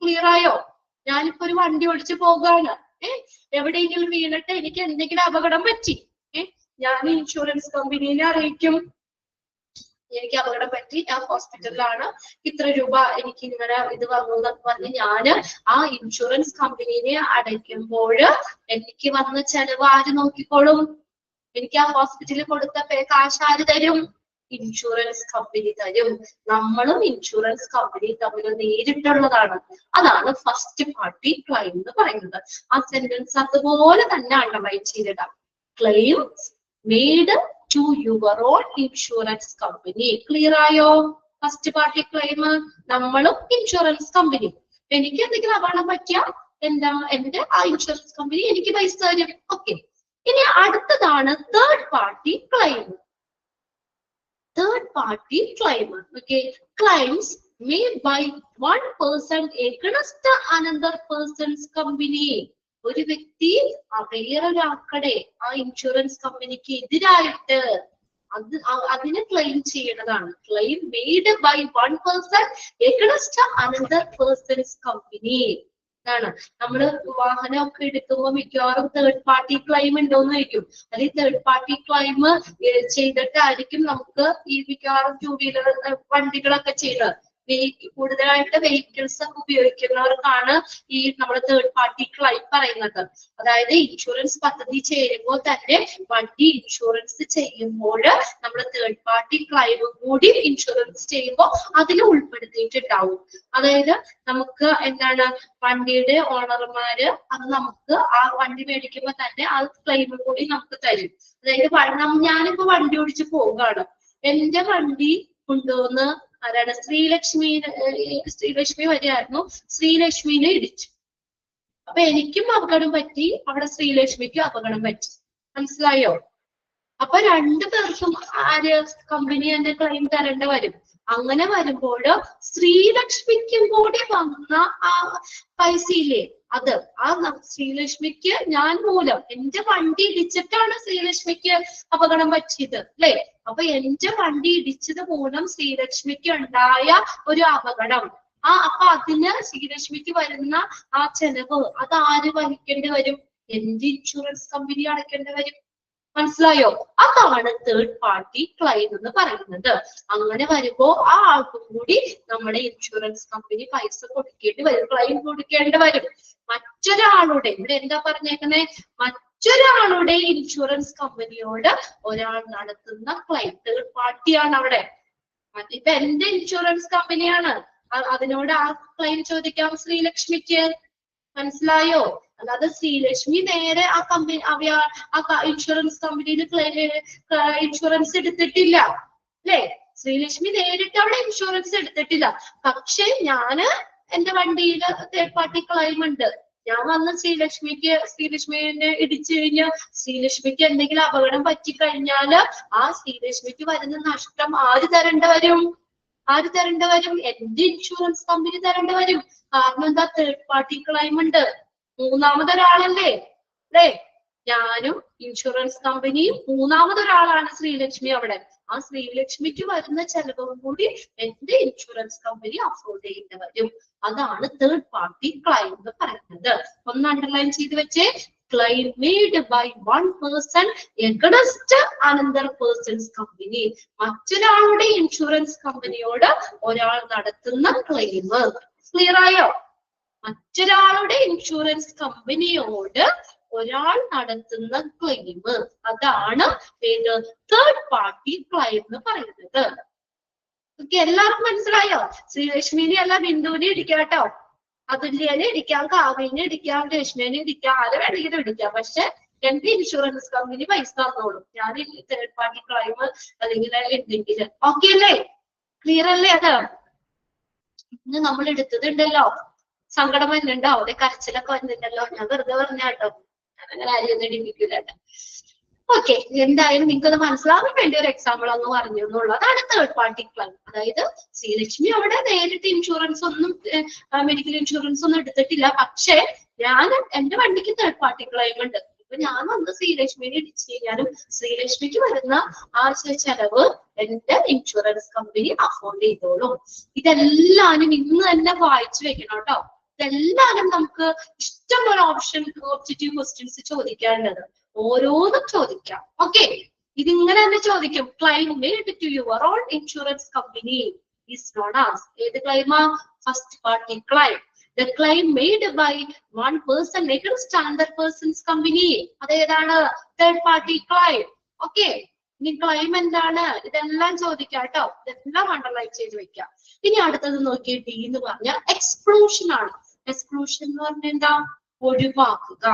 Clear ആയോ? ഞാനിപ്പോ ഒരു വണ്ടി ഓടിച്ച് പോകാണ്, എവിടെയെങ്കിലും വീണിട്ട് എനിക്ക് എന്തെങ്കിലും അപകടം പറ്റി, ഞാൻ ഇൻഷുറൻസ് കമ്പനീനെ അറിയിക്കും, എനിക്ക് അപകടം പറ്റി, ഞാൻ ഹോസ്പിറ്റലിലാണ്, ഇത്ര രൂപ എനിക്ക് ഇങ്ങനെ ഇത് വന്നു എന്നൊക്കെ പറഞ്ഞ് ഞാന് ആ ഇൻഷുറൻസ് കമ്പനീനെ അടയ്ക്കുമ്പോൾ എനിക്ക് വന്ന ചെലവ് ആര് നോക്കിക്കോളും? എനിക്ക് ആ ഹോസ്പിറ്റലിൽ കൊടുത്ത കാശ് ആര് തരും? ഇൻഷുറൻസ് കമ്പനി തരും. നമ്മളും ഇൻഷുറൻസ് കമ്പനി തമ്മിൽ നേരിട്ടുള്ളതാണ്. അതാണ് ഫസ്റ്റ് പാർട്ടി ക്ലെയിം എന്ന് പറയുന്നത്. ആ സെന്റൻസ് അതുപോലെ തന്നെ അണ്ടർലൈൻ ചെയ്തിടാം. Claims made to your own insurance company. Clear ആയോ? ഫസ്റ്റ് പാർട്ടി ക്ലെയിം നമ്മളും ഇൻഷുറൻസ് കമ്പനി. എനിക്ക് എന്തെങ്കിലും അപകടം പറ്റിയാൽ എന്താ, എന്റെ ആ ഇൻഷുറൻസ് കമ്പനി എനിക്ക് പൈസ തരും. ഓക്കെ, ഇനി അടുത്തതാണ് third party claim. Third party claim. Okay, claims made by one person against another person's company. ഒരു വ്യക്തി വേറൊരാൾക്കടെ ആ ഇൻഷുറൻസ് കമ്പനിക്ക് എതിരായിട്ട് അതിനെ ക്ലെയിം ചെയ്യുന്നതാണ്. Claim made by one person against another person's company. ാണ്. നമ്മള് വാഹനമൊക്കെ എടുക്കുമ്പോൾ മിക്കവാറും തേർഡ് പാർട്ടി ക്ലെയിം ഉണ്ടോന്നായിരിക്കും. അല്ലെങ്കിൽ തേർഡ് പാർട്ടി ക്ലെയിം ചെയ്തിട്ടായിരിക്കും നമുക്ക് ഈ മിക്കവാറും ടൂ വീലർ വണ്ടികളൊക്കെ ചെയ്യുന്നത്. കൂടുതലായിട്ട് വെഹിക്കിൾസ് ഒക്കെ ഉപയോഗിക്കുന്നവർക്കാണ് ഈ നമ്മുടെ തേർഡ് പാർട്ടി ക്ലെയിം പറയുന്നത്. അതായത് ഇൻഷുറൻസ് പദ്ധതി ചേരുമ്പോൾ തന്നെ വണ്ടി ഇൻഷുറൻസ് ചെയ്യുമ്പോൾ നമ്മൾ തേർഡ് പാർട്ടി ക്ലെയിമും കൂടി ഇൻഷുറൻസ് ചെയ്യുമ്പോൾ അതിൽ ഉൾപ്പെടുത്തിയിട്ടുണ്ടാവും. അതായത് നമുക്ക് എന്താണ്, വണ്ടിയുടെ ഓണർമാര് അത് നമുക്ക് ആ വണ്ടി മേടിക്കുമ്പോൾ തന്നെ ആ ക്ലെയിം കൂടി നമുക്ക് തരും. അതായത് ഞാനിപ്പോ വണ്ടി ഓടിച്ച് പോവുകയാണ്, എന്റെ വണ്ടി കൊണ്ടുവന്ന് ആരാണ്, ശ്രീലക്ഷ്മി വരെയായിരുന്നു, ശ്രീലക്ഷ്മിനെ ഇടിച്ചു. അപ്പൊ എനിക്കും അപകടം പറ്റി, അവിടെ ശ്രീലക്ഷ്മിക്കും അപകടം പറ്റി. മനസ്സിലായോ? അപ്പൊ രണ്ടു പേർക്കും ആര് കമ്പനി തന്നെ ക്ലെയിം തരേണ്ടി വരും. അങ്ങനെ വരുമ്പോൾ ശ്രീലക്ഷ്മിക്കും കൂടി വന്ന ആ പൈസയില്ലേ, അത് ആ ശ്രീലക്ഷ്മിക്ക് ഞാൻ മൂലം എന്റെ വണ്ടി ഇടിച്ചിട്ടാണ് ശ്രീലക്ഷ്മിക്ക് അപകടം പറ്റിയത് അല്ലെ. അപ്പൊ എന്റെ വണ്ടി ഇടിച്ചത് മൂലം ശ്രീലക്ഷ്മിക്ക് ഉണ്ടായ ഒരു അപകടം, അപ്പൊ അതിന് ശ്രീലക്ഷ്മിക്ക് വരുന്ന ആ ചെലവ് അത് ആര് വഹിക്കേണ്ടി വരും? എന്റെ ഇൻഷുറൻസ് കമ്പനി അടയ്ക്കേണ്ടി വരും. മനസ്സിലായോ? അതാണ് തേർഡ് പാർട്ടി ക്ലെയിം എന്ന് പറയുന്നത്. അങ്ങനെ വരുമ്പോ ആ ആൾക്കും കൂടി നമ്മുടെ ഇൻഷുറൻസ് കമ്പനി പൈസ കൊടുക്കേണ്ടി വരും, ക്ലെയിം കൊടുക്കേണ്ടി വരും. മറ്റൊരാളുടെ, ഇവിടെ എന്താ പറഞ്ഞേക്കുന്നേ, മറ്റൊരാളുടെ ഇൻഷുറൻസ് കമ്പനിയോട് ഒരാൾ നടത്തുന്ന ക്ലെയിം തേർഡ് പാർട്ടിയാണ് അവിടെ. ഇപ്പൊ എന്റെ ഇൻഷുറൻസ് കമ്പനിയാണ്, അതിനോട് ആ ക്ലെയിം ചോദിക്കാം ശ്രീലക്ഷ്മിക്ക്. മനസ്സിലായോ? അല്ലാതെ ശ്രീലക്ഷ്മി നേരെ ആ കമ്പനി ഇൻഷുറൻസ് കമ്പനിയിൽ ഇൻഷുറൻസ് എടുത്തിട്ടില്ല അല്ലെ. ശ്രീലക്ഷ്മി നേരിട്ട് അവിടെ ഇൻഷുറൻസ് എടുത്തിട്ടില്ല. പക്ഷെ ഞാന് എന്റെ വണ്ടിയിൽ തേർഡ് പാർട്ടി ക്ലെയിം ഉണ്ട്. ഞാൻ വന്ന് ശ്രീലക്ഷ്മിനെ ഇടിച്ചു കഴിഞ്ഞാൽ ശ്രീലക്ഷ്മിക്ക് എന്തെങ്കിലും അപകടം പറ്റിക്കഴിഞ്ഞാല് ആ ശ്രീലക്ഷ്മിക്ക് വരുന്ന നഷ്ടം ആര് തരേണ്ടി വരും? ആര് തരേണ്ടി വരും? എന്റെ ഇൻഷുറൻസ് കമ്പനി തരേണ്ടി വരും. കാരണം എന്താ, തേർഡ് പാർട്ടി ക്ലെയിം ഉണ്ട്, മൂന്നാമതൊരാളല്ലേ അല്ലേ. ഞാനും ഇൻഷുറൻസ് കമ്പനിയും, മൂന്നാമതൊരാളാണ് ശ്രീലക്ഷ്മി അവിടെ. ആ ശ്രീലക്ഷ്മിക്ക് വരുന്ന ചെലവും കൂടി എന്റെ ഇൻഷുറൻസ് കമ്പനി അഫോർഡ് ചെയ്യേണ്ടി വരും. അതാണ് തേർഡ് പാർട്ടി ക്ലെയിം എന്ന് പറയുന്നത്. ഒന്ന് അണ്ടർലൈൻ ചെയ്ത് വെച്ചേ. Claim made by one person against another person's company. മറ്റൊരാളുടെ ഇൻഷുറൻസ് കമ്പനിയോട് ഒരാൾ നടത്തുന്ന ക്ലെയിം. ക്ലിയർ ആയോ? മറ്റൊരാളുടെ ഇൻഷുറൻസ് കമ്പനിയോട് ഒരാൾ നടത്തുന്ന ക്ലെയിം, അതാണ് തേർഡ് പാർട്ടി ക്ലെയിം എന്ന് പറയുന്നത്. ഓക്കെ, എല്ലാവർക്കും മനസ്സിലായോ? ശ്രീലക്ഷ്മിനെ അല്ല ബിന്ദുവിനെ ഇടിക്കാട്ടോ, അതുല്യനെ ഇടിക്കാം, കാവ്യനെ ഇടിക്കാം, രശ്മിനെ ഇടിക്കാം, ആരെ വേണമെങ്കിലും ഇടിക്കാം. പക്ഷെ എന്റെ ഇൻഷുറൻസ് കമ്പനി പൈസ തന്നോളും. ഞാൻ തേർഡ് പാർട്ടി ക്ലെയിം അല്ലെങ്കിൽ എന്തെങ്കിലും. ഓക്കെ അല്ലേ? ക്ലിയർ അല്ലേ? അത് ഇന്ന് നമ്മൾ എടുത്തതുണ്ടല്ലോ, സങ്കടം വരുന്നുണ്ടോ? അവിടെ കരച്ചിലൊക്കെ വന്നിട്ടുണ്ടല്ലോ. ഞാൻ വെറുതെ പറഞ്ഞാട്ടോ, അങ്ങനെ ആരും ഒന്നും ഇടിപ്പിക്കില്ല. ഓക്കെ, എന്തായാലും നിങ്ങൾക്കത് മനസ്സിലാവാൻ വേണ്ടി ഒരു എക്സാമ്പിൾ അങ്ങ് പറഞ്ഞു എന്നുള്ളതാണ് തേർഡ് പാർട്ടി ക്ലെയിം. അതായത് ശ്രീലക്ഷ്മി അവിടെ നേരിട്ട് ഇൻഷുറൻസ് ഒന്നും മെഡിക്കൽ ഇൻഷുറൻസ് ഒന്നും എടുത്തിട്ടില്ല. പക്ഷെ ഞാൻ എന്റെ വണ്ടിക്ക് തേർഡ് പാർട്ടി ക്ലെയിം ഉണ്ട്. ഇപ്പൊ ഞാൻ വന്ന് ശ്രീലക്ഷ്മിനെ ഇടിച്ചു കഴിഞ്ഞാലും ശ്രീലക്ഷ്മിക്ക് വരുന്ന ആ ചെലവ് എന്റെ ഇൻഷുറൻസ് കമ്പനി അഫോർഡ് ചെയ്തോളും. ഇതെല്ലാരും ഇന്ന് തന്നെ വായിച്ചു വെക്കണം കേട്ടോ. ഇതെല്ലാരും നമുക്ക് ഇഷ്ടംപോലെ ഓപ്ഷൻ ഒബ്ജക്റ്റീവ് ക്വസ്റ്റ്യൻസ് ചോദിക്കാനുള്ളത്, ഓരോന്നും ചോദിക്കാം. ഓക്കെ, ഇതിങ്ങനെ തന്നെ ചോദിക്കും. Claim made to your own insurance company is known as. ഏത് ക്ലെയിമാ? First party claim. The claim made by one person against another person's company. അതേതാണ്? Third party claim. ഓക്കെ, ഇനി ക്ലെയിം എന്താണ്? ഇതെല്ലാം ചോദിക്കാം കേട്ടോ, ഇതെല്ലാം അണ്ടർലൈൻ ചെയ്ത് വെക്കാം. ഇനി അടുത്തത് നോക്കിയ ഡി എന്ന് പറഞ്ഞാൽ എക്സ്ക്ലൂഷൻ ആണ്. എക്സ്ക്ലൂഷൻ എന്ന് പറഞ്ഞാൽ എന്താ? ഒഴിവാക്കുക.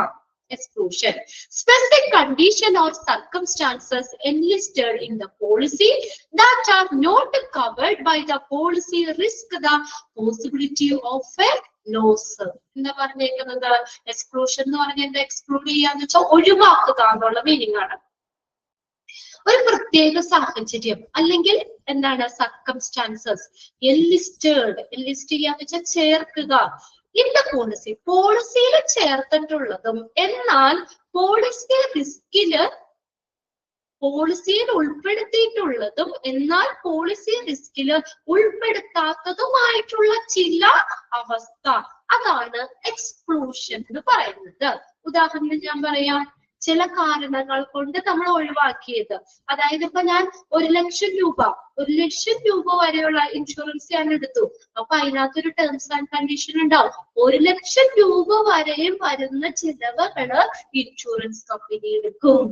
Exclusion. Specific condition or circumstances enlisted in the policy that are not covered by the policy risk the possibility of a loss. എന്താ പറഞ്ഞേക്കുന്നത്? എക്സ്ക്ലൂഷൻ എന്ന് പറഞ്ഞാൽ എന്താ? എക്സ്ക്ലൂഡ് ചെയ്യാന്ന് വെച്ചാൽ ഒഴിവാക്കുക എന്നുള്ള മീനിങ് ആണ്. ഒരു പ്രത്യേക സാഹചര്യം അല്ലെങ്കിൽ എന്താണ്? സർക്കംസ്റ്റാൻസസ്. എൻലിസ്റ്റ് ചെയ്യാന്ന് വെച്ചാൽ ചേർക്കുക. ഇന്ന പോളിസിയിൽ ചേർത്തിട്ടുള്ളതും എന്നാൽ പോളിസിയിൽ ഉൾപ്പെടുത്തിയിട്ടുള്ളതും എന്നാൽ പോളിസി റിസ്കില് ഉൾപ്പെടുത്താത്തതുമായിട്ടുള്ള ചില അവസ്ഥ, അതാണ് എക്സ്ക്ലൂഷൻ എന്ന് പറയുന്നത്. ഉദാഹരണം ഞാൻ പറയാം. ചില കാരണങ്ങൾ കൊണ്ട് നമ്മൾ ഒഴിവാക്കിയത്, അതായത് ഇപ്പൊ ഞാൻ 1,00,000 രൂപ വരെയുള്ള ഇൻഷുറൻസ് ഞാൻ എടുത്തു. അപ്പൊ അതിനകത്തൊരു ടേംസ് ആൻഡ് കണ്ടീഷൻ ഉണ്ടാവും. 1,00,000 രൂപ വരെയും വരുന്ന ചിലവുകള് ഇൻഷുറൻസ് കമ്പനി എടുക്കും.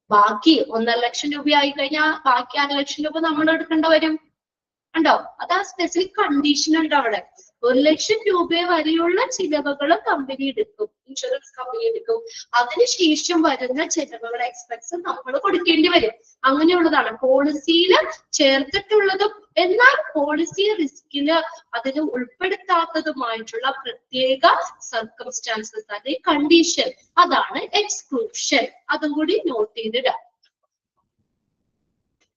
ബാക്കി 1,50,000 രൂപ ആയി കഴിഞ്ഞാൽ ബാക്കി 1,00,000 രൂപ നമ്മൾ എടുക്കേണ്ട വരും. ഉണ്ടോ? അതാ സ്പെസിഫിക് കണ്ടീഷൻ ഉണ്ട് അവിടെ. 1,00,000 രൂപ വരെയുള്ള ചിലവുകൾ കമ്പനി എടുക്കും, ഇൻഷുറൻസ് കമ്പനി എടുക്കും. അതിനുശേഷം വരുന്ന ചിലവുകളുടെ എക്സ്പെൻസ് നമ്മൾ കൊടുക്കേണ്ടി വരും. അങ്ങനെയുള്ളതാണ് പോളിസിയിൽ ചേർത്തിട്ടുള്ളതും എന്നാൽ പോളിസി റിസ്കില് അതിന് ഉൾപ്പെടുത്താത്തതുമായിട്ടുള്ള പ്രത്യേക സർക്കംസ്റ്റാൻസസ് അല്ലെങ്കിൽ കണ്ടീഷൻ, അതാണ് എക്സ്ക്ലൂഷൻ. അതും കൂടി നോട്ട് ചെയ്തിടാം.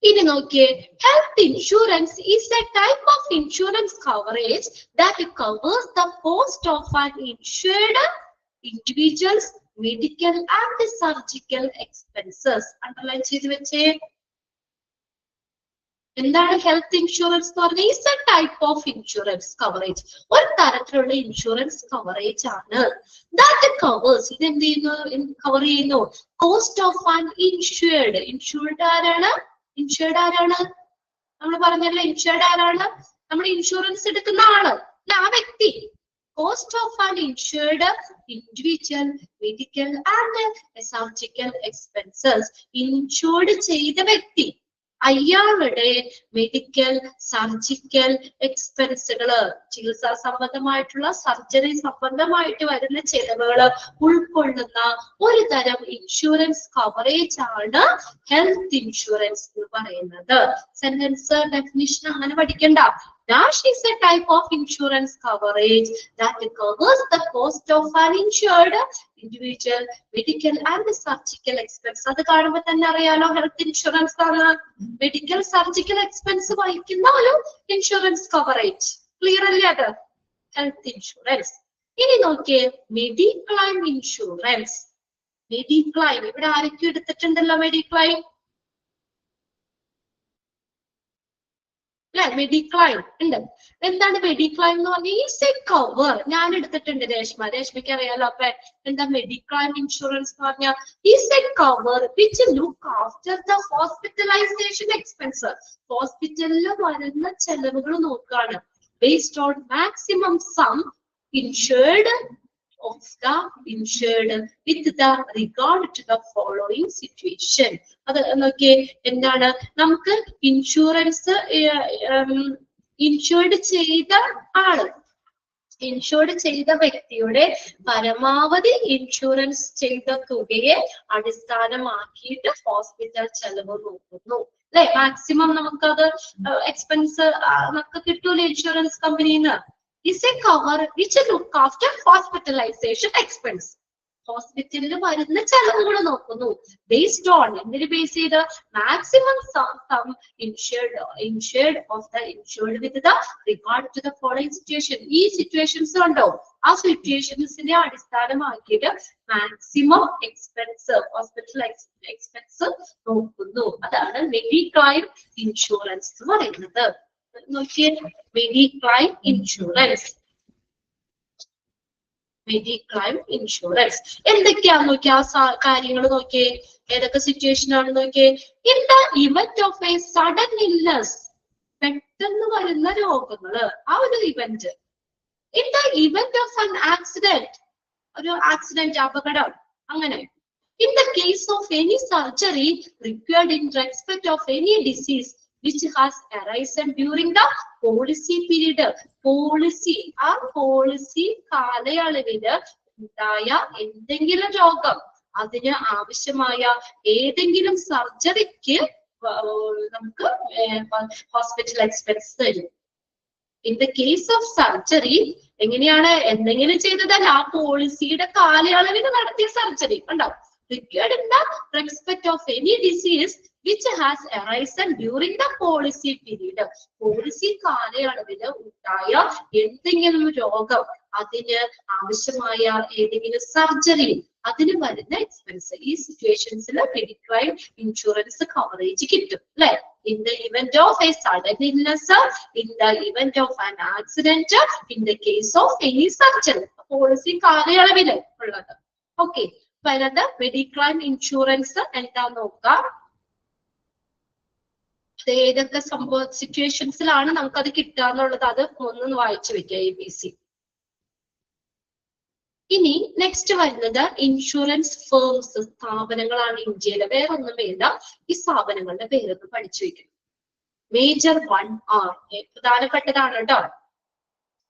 ഇനി നോക്കിയേ, health insurance is A type of insurance coverage that covers the cost of an insured individuals medical and surgical expenses. Underline ചെയ്ത് വെച്ചേ. എന്താണ് ഹെൽത്ത് ഇൻഷുറൻസ് എന്ന് പറഞ്ഞാൽ? Is A type of insurance coverage, ഒരു തരത്തിലുള്ള ഇൻഷുറൻസ് കവറേജ് ആണ്. That covers, ഇത് എന്ത് ചെയ്യുന്നു? കവർ ചെയ്യുന്നു cost of an insured. Insured ആരാണ്? ഇൻഷുർഡ് ആരാണ്? നമ്മൾ പറഞ്ഞല്ലോ, ഇൻഷുർഡ് ആരാണ്? നമ്മൾ ഇൻഷുറൻസ് എടുക്കുന്ന ആള്, ആ വ്യക്തി. Cost of an insured individual medical and surgical expenses. Insured ചെയ്ത വ്യക്തി, അയാളുടെ മെഡിക്കൽ സർജിക്കൽ എക്സ്പെൻസുകള്, ചികിത്സാ സംബന്ധമായിട്ടുള്ള സർജറി സംബന്ധമായിട്ട് വരുന്ന ചെലവുകള് ഉൾക്കൊള്ളുന്ന ഒരു തരം ഇൻഷുറൻസ് കവറേജ് ആണ് ഹെൽത്ത് ഇൻഷുറൻസ് എന്ന് പറയുന്നത്. സെന്റൻസ് ഡെഫിനിഷൻ അങ്ങനെ പഠിക്കണ്ട. Dash is a type of insurance coverage that covers the cost of an insured individual medical and surgical expense. അത് കാണുമ്പോൾ തന്നെ അറിയാലോ ഹെൽത്ത് ഇൻഷുറൻസ് ആണ്. മെഡിക്കൽ സർജിക്കൽ എക്സ്പെൻസ് വഹിക്കുന്ന ഒരു ഇൻഷുറൻസ് കവറേജ്. ക്ലിയർ അല്ലേ? അത് ഹെൽത്ത് ഇൻഷുറൻസ്. ഇനി നോക്കിയേ, മെഡിക്ലൈം ഇൻഷുറൻസ്. മെഡിക്ലൈം ഇവിടെ ആരൊക്കെ എടുത്തിട്ടുണ്ടല്ലോ? മെഡിക്ലൈം അല്ലെ? മെഡിക്ലൈം ഉണ്ട്. എന്താണ് മെഡിക്ലൈം എന്ന് പറഞ്ഞാൽ? Is a cover. ഞാൻ എടുത്തിട്ടുണ്ട് രേഷ്മയ്ക്ക് അറിയാലോ. അപ്പൊ എന്താ മെഡിക്ലൈം ഇൻഷുറൻസ് എന്ന് പറഞ്ഞാൽ? Is a cover which look after the hospitalisation expense. ഹോസ്പിറ്റലിൽ വരുന്ന ചെലവുകൾ നോക്കുകയാണ്. Based on maximum sum insured of the insured with the regard to the following situation. അത് നോക്കിയേ, എന്താണ്? നമുക്ക് ഇൻഷുറൻസ് ഇൻഷുർഡ് ചെയ്ത ആള്, ഇൻഷുർഡ് ചെയ്ത വ്യക്തിയുടെ പരമാവധി ഇൻഷുറൻസ് ചെയ്ത തുകയെ അടിസ്ഥാനമാക്കിയിട്ട് ഹോസ്പിറ്റൽ ചെലവ് നോക്കുന്നു. അല്ലെ? മാക്സിമം നമുക്കത് എക്സ്പെൻസ് നമുക്ക് കിട്ടൂല insurance കമ്പനിന്ന്. Is a cover which look after hospitalization expense. ഹോസ്പിറ്റലിൽ വരുന്ന ചെലവുകൾ നോക്കുന്നു. ബേസ്ഡ് ഓൺ എന്തിന് ബേസ് ചെയ്ത്? Maximum sum insured of the insured with the regard to the following situation. ഈ സിറ്റുവേഷൻസ് ഉണ്ടോ? ആ സിറ്റുവേഷൻസിനെ അടിസ്ഥാനമാക്കിയിട്ട് മാക്സിമം എക്സ്പെൻസ്, ഹോസ്പിറ്റൽ എക്സ്പെൻസ് നോക്കുന്നു. അതാണ് മെഡിക്ലൈം ഇൻഷുറൻസ് എന്ന് പറയുന്നത്. നോക്കിയേ, മെഡിക്ലൈം ഇൻഷുറൻസ്. Mediclaim insurance. എന്തൊക്കെയാന്ന് നോക്കിയാ കാര്യങ്ങൾ നോക്കിയേ, ഏതൊക്കെ സിറ്റുവേഷൻ ആണ് നോക്കിയേ. In the event of A sudden illness, പെട്ടെന്ന് വരുന്ന രോഗങ്ങള്, ആ ഒരു event. In the event of an accident, ഒരു ആക്സിഡന്റ്, അപകടം, അങ്ങനെ. In the case of any surgery required in respect of any disease which has arisen during the policy period, policy, ആ policy കാലയളവില് ഉണ്ടായ എന്തെങ്കിലും രോഗം, അതിന് ആവശ്യമായ ഏതെങ്കിലും സർജറിക്ക് നമുക്ക് ഹോസ്പിറ്റൽ എക്സ്പെൻസ് തരും. In the case of surgery, എങ്ങനെയാണ് എന്തെങ്കിലും ചെയ്തതല്ല, ആ പോളിസിയുടെ കാലയളവിൽ നടത്തിയ സർജറി ഉണ്ടാവും. Required in the respect of any disease which has arisen during the policy period. Policy കാലയളവില് ഉണ്ടായ എന്തെങ്കിലും രോഗം, അതിന് ആവശ്യമായ ഏതെങ്കിലും സർജറി, അതിന് വരുന്ന എക്സ്പെൻസ്. ഈ സിറ്റുവേഷൻസിൽ മെഡിക്ലെയിം ഇൻഷുറൻസ് കവറേജ് കിട്ടും അല്ലെ. In the event of a sudden illness, in the event of an accident, in the case of any surgery, policy കാലയളവില് ഉള്ളത്. ഓക്കെ, അതിനകത്ത് മെഡിക്ലെയിം ഇൻഷുറൻസ് എന്താ നോക്കാം. ഏതൊക്കെ സംഭവ സിറ്റുവേഷൻസിലാണ് നമുക്കത് കിട്ടുക എന്നുള്ളത്, അത് ഒന്ന് വായിച്ചു വെക്കുക, ABC. ഇനി നെക്സ്റ്റ് വരുന്നത് ഇൻഷുറൻസ് ഫേംസ്, സ്ഥാപനങ്ങളാണ് ഇന്ത്യയിലെ. വേറെ ഒന്നും വേണ്ട, ഈ സ്ഥാപനങ്ങളുടെ പേരൊന്ന് പഠിച്ചു വെക്കണം. മേജർ 1R പ്രധാനപ്പെട്ടതാണ് കേട്ടോ.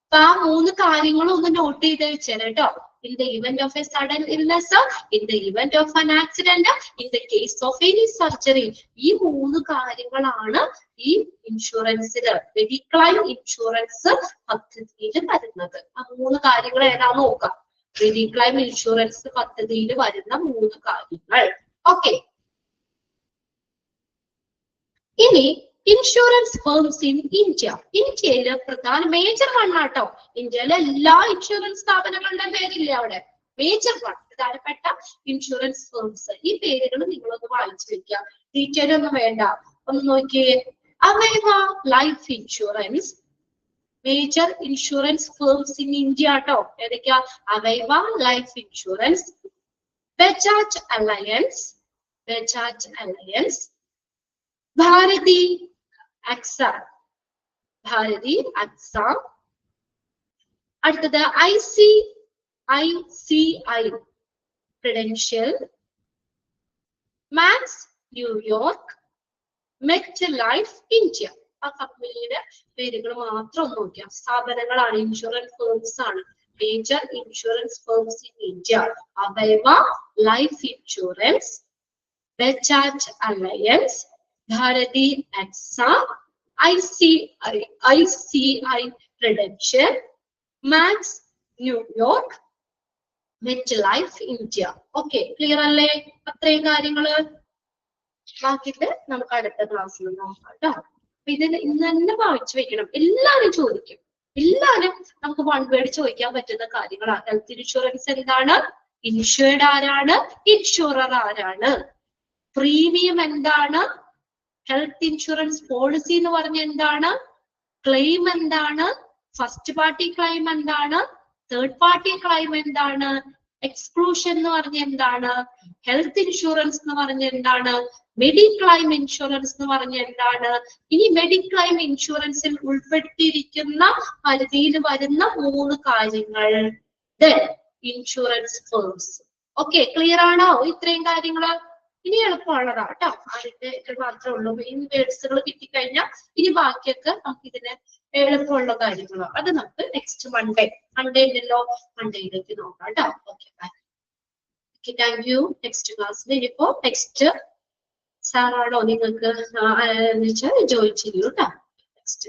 അപ്പൊ ആ 3 കാര്യങ്ങളും ഒന്ന് നോട്ട് ചെയ്ത് വെച്ചേനെ കേട്ടോ. In the event of a sudden illness, in the event of an accident, in the case of any surgery. ഈ 3 കാര്യങ്ങളാണ് ഈ ഇൻഷുറൻസില്, മെഡിക്ലെയിം ഇൻഷുറൻസ് പദ്ധതിയിൽ വരുന്നത്. ആ 3 കാര്യങ്ങൾ ഏതാന്ന് നോക്കാം. മെഡിക്ലെയിം ഇൻഷുറൻസ് പദ്ധതിയിൽ വരുന്ന 3 കാര്യങ്ങൾ. ഓക്കെ, ഇനി ഇൻഷുറൻസ് ഫേംസ് ഇൻ ഇന്ത്യ. ഇന്ത്യയില് പ്രധാന മേജർ 1 ആട്ടോ. ഇന്ത്യയിലെ എല്ലാ ഇൻഷുറൻസ് സ്ഥാപനങ്ങളുടെ പേരില്ലേ അവിടെ. മേജർ 1 പ്രധാനപ്പെട്ട ഇൻഷുറൻസ് ഫേംസ്. ഈ പേരുകൾ നിങ്ങളൊന്ന് വായിച്ചു വെക്കുക, ഡീറ്റെയിൽ ഒന്നും വേണ്ട. ഒന്ന് നോക്കിയേ. Aviva Life Insurance, major insurance firms in India ആട്ടോ. ഏതൊക്കെയാ? Aviva Life Insurance, Bajaj Allianz, Bajaj Allianz, Bharti AXA, Bharti AXA. അടുത്തത് ICICI Prudential, Max New York, Met Life India. ആ കമ്പനിയുടെ പേരുകൾ മാത്രം ഒന്ന് നോക്കിയാൽ. സ്ഥാപനങ്ങളാണ്, ഇൻഷുറൻസ് ഫേംസ് ആണ്. Major insurance firms in India: Aviva Life Insurance, Bajaj Allianz, Bharti AXA, ICICI Prudential, Max New York, Met Life India. Okay, clear അല്ലേ? അത്രയും കാര്യങ്ങള്. ബാക്കിയിട്ട് നമുക്ക് അടുത്ത ക്ലാസ്സിൽ നോക്കാം കേട്ടോ. ഇതിന് ഇന്ന് തന്നെ വായിച്ചു വെക്കണം. എല്ലാരും ചോദിക്കും, എല്ലാരും നമുക്ക് 1 വേർഡ് ചോദിക്കാൻ പറ്റുന്ന കാര്യങ്ങളാണ്. ഹെൽത്ത് ഇൻഷുറൻസ് എന്താണ്? ഇൻഷുർഡ് ആരാണ്? ഇൻഷുറർ ആരാണ്? പ്രീമിയം എന്താണ്? ഹെൽത്ത് ഇൻഷുറൻസ് പോളിസി എന്ന് പറഞ്ഞ എന്താണ്? ക്ലെയിം എന്താണ്? ഫസ്റ്റ് പാർട്ടി ക്ലെയിം എന്താണ്? തേർഡ് പാർട്ടി ക്ലെയിം എന്താണ്? എക്സ്ക്ലൂഷൻ എന്ന് പറഞ്ഞ എന്താണ്? ഹെൽത്ത് ഇൻഷുറൻസ് എന്ന് പറഞ്ഞ എന്താണ്? മെഡിക്ലെയിം ഇൻഷുറൻസ് എന്ന് പറഞ്ഞ എന്താണ്? ഇനി മെഡിക്ലെയിം ഇൻഷുറൻസിൽ ഉൾപ്പെടുത്തിയിരിക്കുന്ന പരിധിയിൽ വരുന്ന 3 കാര്യങ്ങൾ. Insurance firms. ഓക്കെ, ക്ലിയർ ആണോ? ഇത്രയും കാര്യങ്ങള് ഇനി എളുപ്പമുള്ളതാ കേട്ടോ. ആദ്യത്തെ മാത്രമേ ഉള്ളൂ. മെയിൻ വേർഡ്സുകൾ കിട്ടിക്കഴിഞ്ഞാൽ ഇനി ബാക്കിയൊക്കെ നമുക്ക് ഇതിന് എളുപ്പമുള്ള കാര്യങ്ങളോ. അത് നമുക്ക് നെക്സ്റ്റ് മൺഡേ ഉണ്ടല്ലോ, മൺഡേയിലേക്ക് നോക്കാം കേട്ടോ. Okay, bye. Thank you. Next ക്ലാസ്സിൽ ഇനിയിപ്പോ നെക്സ്റ്റ് സാറാണോ നിങ്ങൾക്ക് ജോയിൻ ചെയ്യൂ കേട്ടോ. നെക്സ്റ്റ്